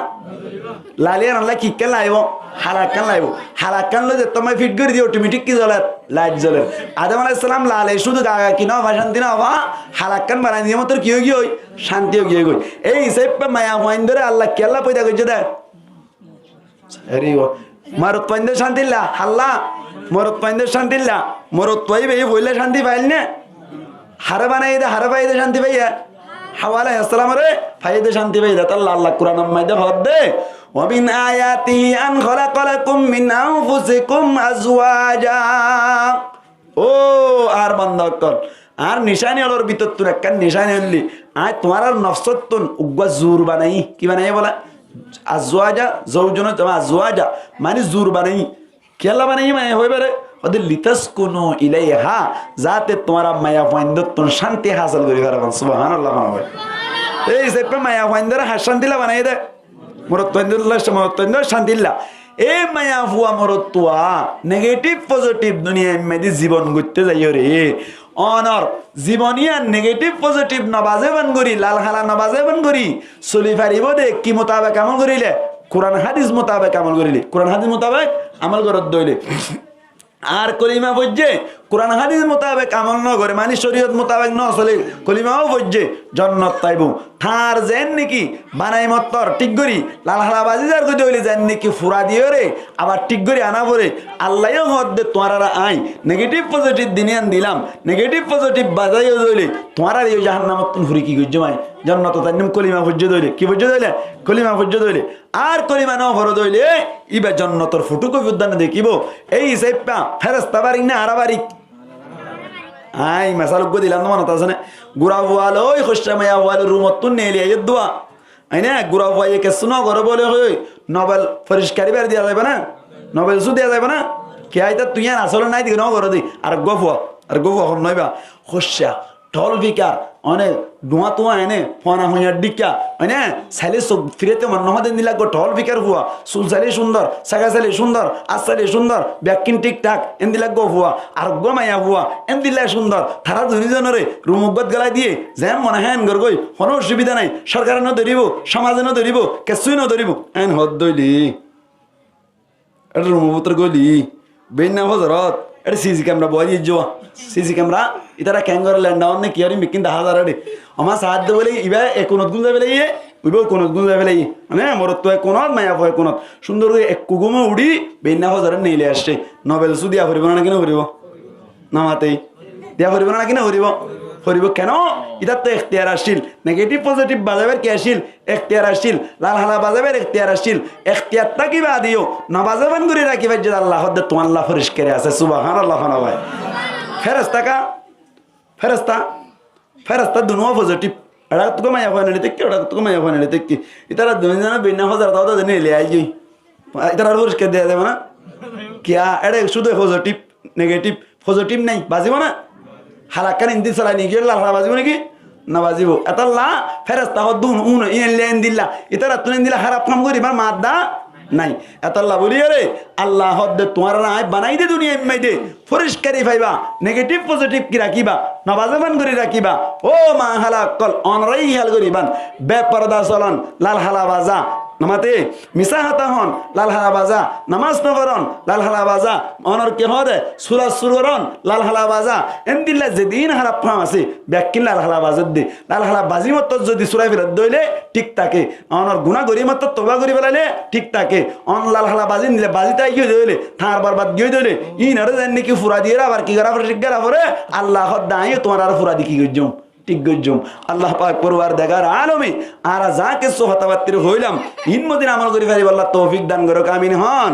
লালিয়ে নাহলে কিকে লাইব হালাক্কান লাইব হালাক্কান লইতে তোমায় ফিট করে দিয়ে অটোমেটিক কি জ্বলে লাইট জ্বলে আদম আলাইহিস সালাম লালে শুধু গাগা কি না শান্তি না হওয়া হালাক্কান বানাই দিয়ে মতো কি গিয়ে শান্তিও গিয়ে গই এই হিসেবে মায়া হইন ধরে আল্লাহ কি আল্লাহ পয়দা করছে দে আরে মারত পাইন্দে শান্তিল্লা হাল্লা মরত পাইন্দে শান্তিল্লা মরত পাইবে এই বইলে শান্তি পাইল না হারে বানাই দে হারে পাই দে শান্তি পাইয়া হাওয়া আলাইহিস সালাম রে পাই দে শান্তি পাই দে আল্লাহ আল্লাহ কোরআন মাইদে হদ দে ওয়া মিন আয়াতিহি আন খালাকালাকুম মিন আনফুসিকুম আজওয়াজা ও আর বান্দাকল আর নিশানি আলোর ভিতর তোর একটা নিশানি হলি আয় তোমার আর নফসতুন উগ্গা জুর বানাই কি বানাই বলা আজওয়াজা জওজুন জামা আজওয়াজা মানে জুর বানাই কেলা বানাই মানে হইবারে ওদের লিতাসকুনু ইলাইহা যাতে তোমার মায়া ফাইন্দতুন শান্তি হাসিল করি পারবেন সুবহানাল্লাহ। এই সেপে মায়া ফাইন্দার হাসান্তিলা বানাই দে মরত্ব শান্তিল্লা এই মায়া ফুয়া মরত্তুয়া নেগেটিভ পজিটিভ দুনিয়া মেদি জীবন করতে যাই রে অনর জীবনিয়া নেগেটিভ পজিটিভ নবাজে বান করি লাল হালা নবাজে বান করি চলি ফারিব দে কি মোতাবেক আমল করিলে কোরআন হাদিস মোতাবেক আমল করিলে কোরআন হাদিস মোতাবেক আমল করত দইলে আর কলিমা বজ্জে কোরআন হাদিস মোতাবেক আমল ন করে মানে শরীয়ত মোতাবেক ন চলে কলিমাও বজ্জে জান্নাত পাইব থার যেন নাকি বানাই মত্তর ঠিক করি লাল হালা বাজি যার কই দইলে যেন নাকি ফুরা দিও রে আবার ঠিক করি আনা পরে আল্লাহও হদ দে তোয়ারা আই নেগেটিভ পজিটিভ দিনিয়ান দিলাম নেগেটিভ পজিটিভ বাজাইও দইলে তোয়ারা এই জাহান্নামত ফুরি কি গজ্জ মাই জান্নাত তার নাম কলিমা বজ্জে দইলে কি বজ্জে দইলে কলিমা বজ্জে দইলে আর কলিমা ন ভর দইলে ইবা জান্নাতর ফুটু কই উদ্যান দেখিব এই সাইপা ফেরেশতা বাড়ি না আরা বাড়ি আই মাসালুক গো দিলাম মনে আছে না গুরা ওয়াল ওই খুশা মায়া ওয়াল রুমত তুন নেলি আই দোয়া আইনা গুরা ওয়াই কে শুনো ঘর বলে হই নোবেল পরিষ্কার বার দিয়া যাবে না নোবেল সু দিয়া যাবে না কে আইতা তুই আর আসলে নাই দিও না ঘর দি আর গফ হন নইবা খুশা ঢল বিকার অনে ধোঁয়া তোয়া এনে ফনা হইয়ার ডিকা মানে সাইলে সব ফিরেতে মন নহদে নিলা গো ঢল বিকার হুয়া সুল সাইলে সুন্দর সাগা সাইলে সুন্দর আসাইলে সুন্দর ব্যাকিন ঠিকঠাক এন দিলা গো হুয়া আর গো মায়া হুয়া এন দিলা সুন্দর তারা দুইজনরে রুমুগত গলাই দিয়ে যেন মনে হেন গর গই কোনো অসুবিধা নাই সরকার ন ধরিব সমাজে ন ধরিব কিছুই ন ধরিব এন হদ দইলি এটা রুমুবতর গলি বেন না হজরত এটা সিসি ক্যামেরা বয় যাওয়া সিসি ক্যামেরা ইতারা ক্যাঙ্গর ল্যান্ড ডাউন নে কিয়ারি মিকিন 10,000 আড়ে আমার সাহায্য বলে ইবা কোনত গুল যাবে লাইয়ে উইব কোনত গুল যাবে লাইয়ে মানে মরত কোনত মায়া হয় কোনত সুন্দর এক কুগুমে উড়ি বেন্না হজারে নেইলে আসছে নোবেল সু দিয়া হরিব না কিনা হরিব নামাতেই দিয়া হরিব না কিনা হরিব হরিব কেন ইতার তো এখতিয়ার আসছিল নেগেটিভ পজিটিভ বাজাবের কি আসছিল এখতিয়ার আসছিল লাল হালা বাজাবের এখতিয়ার আসছিল এখতিয়ারটা কিবা দিও না বাজাবান করে রাখিবা যে আল্লাহ হদ্দে তোমার আল্লাহ ফরিস্কারে আছে সুবহানাল্লাহ না ভাই ফেরেশতা দুনো পজিটিভ এটা তোকে মায়া হয় না দেখি ওটা তোকে মায়া হয় না দেখি ইতারা দুইজনে বিনা হাজার দাও দাও নিয়ে আই যাই ইতারা পরিষ্কার দেয়া যাবে না কিয়া এটা শুধু পজিটিভ নাই বাজিব না হালাকান ইন্দি চালাই নিয়ে গেল হালা বাজিব নাকি না বাজিব এটা লা ফেরেশতা হদ্দুন উন ইন লেন দিল্লা ইতারা তুলেন দিলা খারাপ কাম করিবার মাদা নাই এতাল্লাহ বলি রে আল্লাহ হদ্দে তোমার নাই বানাই দে দুনিয়া এমাই দে পরিষ্কারই পাইবা নেগেটিভ পজিটিভ কি রাখিবা নবাজবান করে রাখিবা ও মা হালা কল অনরাই হাল করিবান বেপরদা চলন লাল হালা বাজা নামাতে মিসা হাতা হন লাল হালা বাজা নামাজ নগরন লাল হালা বাজা অনর কে হদে সুরা সুররন লাল হালা বাজা এন্দিল্লা যেদিন হারাপ ফাম আছে ব্যাকিন লাল হালা বাজার দে লাল হালা বাজি মত যদি সুরাই ফেরত দইলে ঠিক থাকে অনর গুনাহ করি মত তওবা করি বেলালে ঠিক থাকে অন লাল হালা বাজি নিলে বাজিটাই গিয়ে দইলে থার বরবাদ গিয়ে দইলে ইনারে জানি কি ফুরা দিয়ে আবার কি করা পরে শিগরা পরে আল্লাহ দাই তোমার আর ফুরা দি কি গজম ঠিক গজম আল্লাহ পাক পরওয়ার দেগার আলমে আর যা কিছু হতাবাত্তির হইলাম ইনমদিন আমল করি পারিব আল্লাহ তৌফিক দান করুক আমিন হন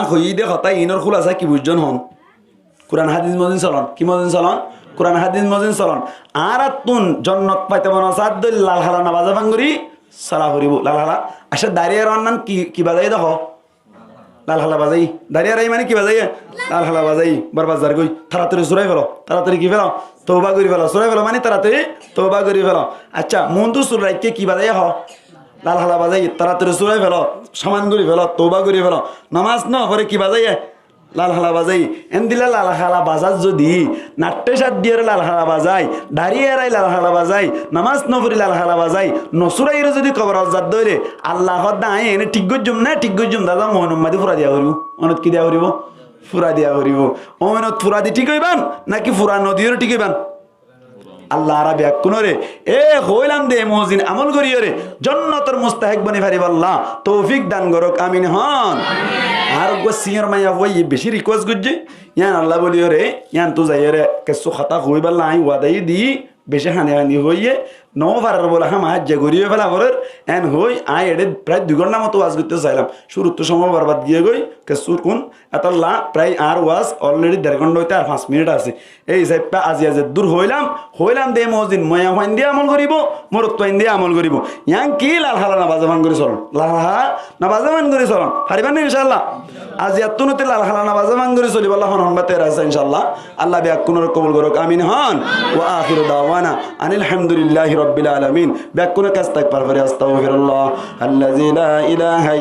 হই দে হতা ইনর খুলাসা কি বুঝজন হন কোরআন হাদিস মজিন চলন কি মজিন চলন কোরআন হাদিস মজিন চলন আর তুন জান্নাত পাইতে মন সাদ লাল হালা নামাজ ভাঙ্গরি সালা করিব লাল হালা আচ্ছা দাঁড়িয়ে রান্নান কি বাজাই দেখো লাল হালা বাজাই দাঁড়িয়ে রাই মানে কি বাজাই লাল হালা বাজাই বারবার গই তাড়াতাড়ি সুরাই ফেলো তাড়াতাড়ি কি ফেলো তওবা করি ফেলো সুরাই ফেলো মানে তাড়াতাড়ি তওবা করি ফেলো আচ্ছা মন্দু সুরাইকে কি বাজাই হ লাল হালা বাজাই তাড়াতাড়ি সুরাই ফেলো সমান করি ফেলো তওবা করি ফেলো নামাজ ন পরে কি বাজাই লাল হালা বাজাই এন্দিলা লাল হালা বাজার যদি নাট্যে সাত দিয়ে লাল হালা বাজাই দাঁড়িয়ে এরাই লাল হালা বাজাই নামাজ নফরি লাল হালা বাজাই নসুরাইরে যদি কবর জাত দইরে আল্লাহ দাই এনে ঠিক গজুম না ঠিক গজুম দাদা মোহাম্মদি ফুরা দিয়া করিব অনত কি দিয়া করিব ফুরা দিয়া করিব অমনত ফুরা দি ঠিক হইবান নাকি ফুরা নদীর ঠিক হইবান আল্লাহ আরাবি কোনরে এ হইলাম দে মুজিন আমল করিও রে জান্নাতের মুস্তাহিক বনি পারিব আল্লাহ তৌফিক দান করুক আমিন হন আর গো সিয়ার মায়া ওই বেশি রিকোয়েস্ট গুজে ইয়ান আল্লাহ বলিও রে ইয়ান তো যাই রে কেসু খাতা হইবার নাই ওয়াদাই দি বেশি হানি হইয়ে নভার বলে হাম হাজ গড়িয়ে ফেলা পরের এন হই আই এডে প্রায় 2 ঘন্টা মতো ওয়াজ করতে চাইলাম শুরু তো সময় বরবাদ গিয়ে গই কেসুর কোন এতলা প্রায় আর ওয়াজ অলরেডি 1.5 ঘন্টা হইতে আর 5 মিনিট আছে এই সাইপা আজি দূর হইলাম দে মসজিদ ময়া হইন দিয়ে আমল করিব মরত হইন দিয়ে আমল করিব ইয়াং কি লাল হালা না বাজামান করে চল লাল হালা না বাজামান করে চল পারিবেন না ইনশাআল্লাহ আজি এতনতে লাল হালা না বাজামান করে চলিব আল্লাহ হনবাতে আছে ইনশাআল্লাহ আল্লাহ বিয়া কোন কবুল করুক আমিন হন ওয়া আখিরু দাওয়ানা আনিল হামদুলিল্লাহি রব্বিল আলামিন। ব্যাকুনে কাজ তাক পারফরে আস্তাগফিরুল্লাহ আল্লাযী লা ইলাহা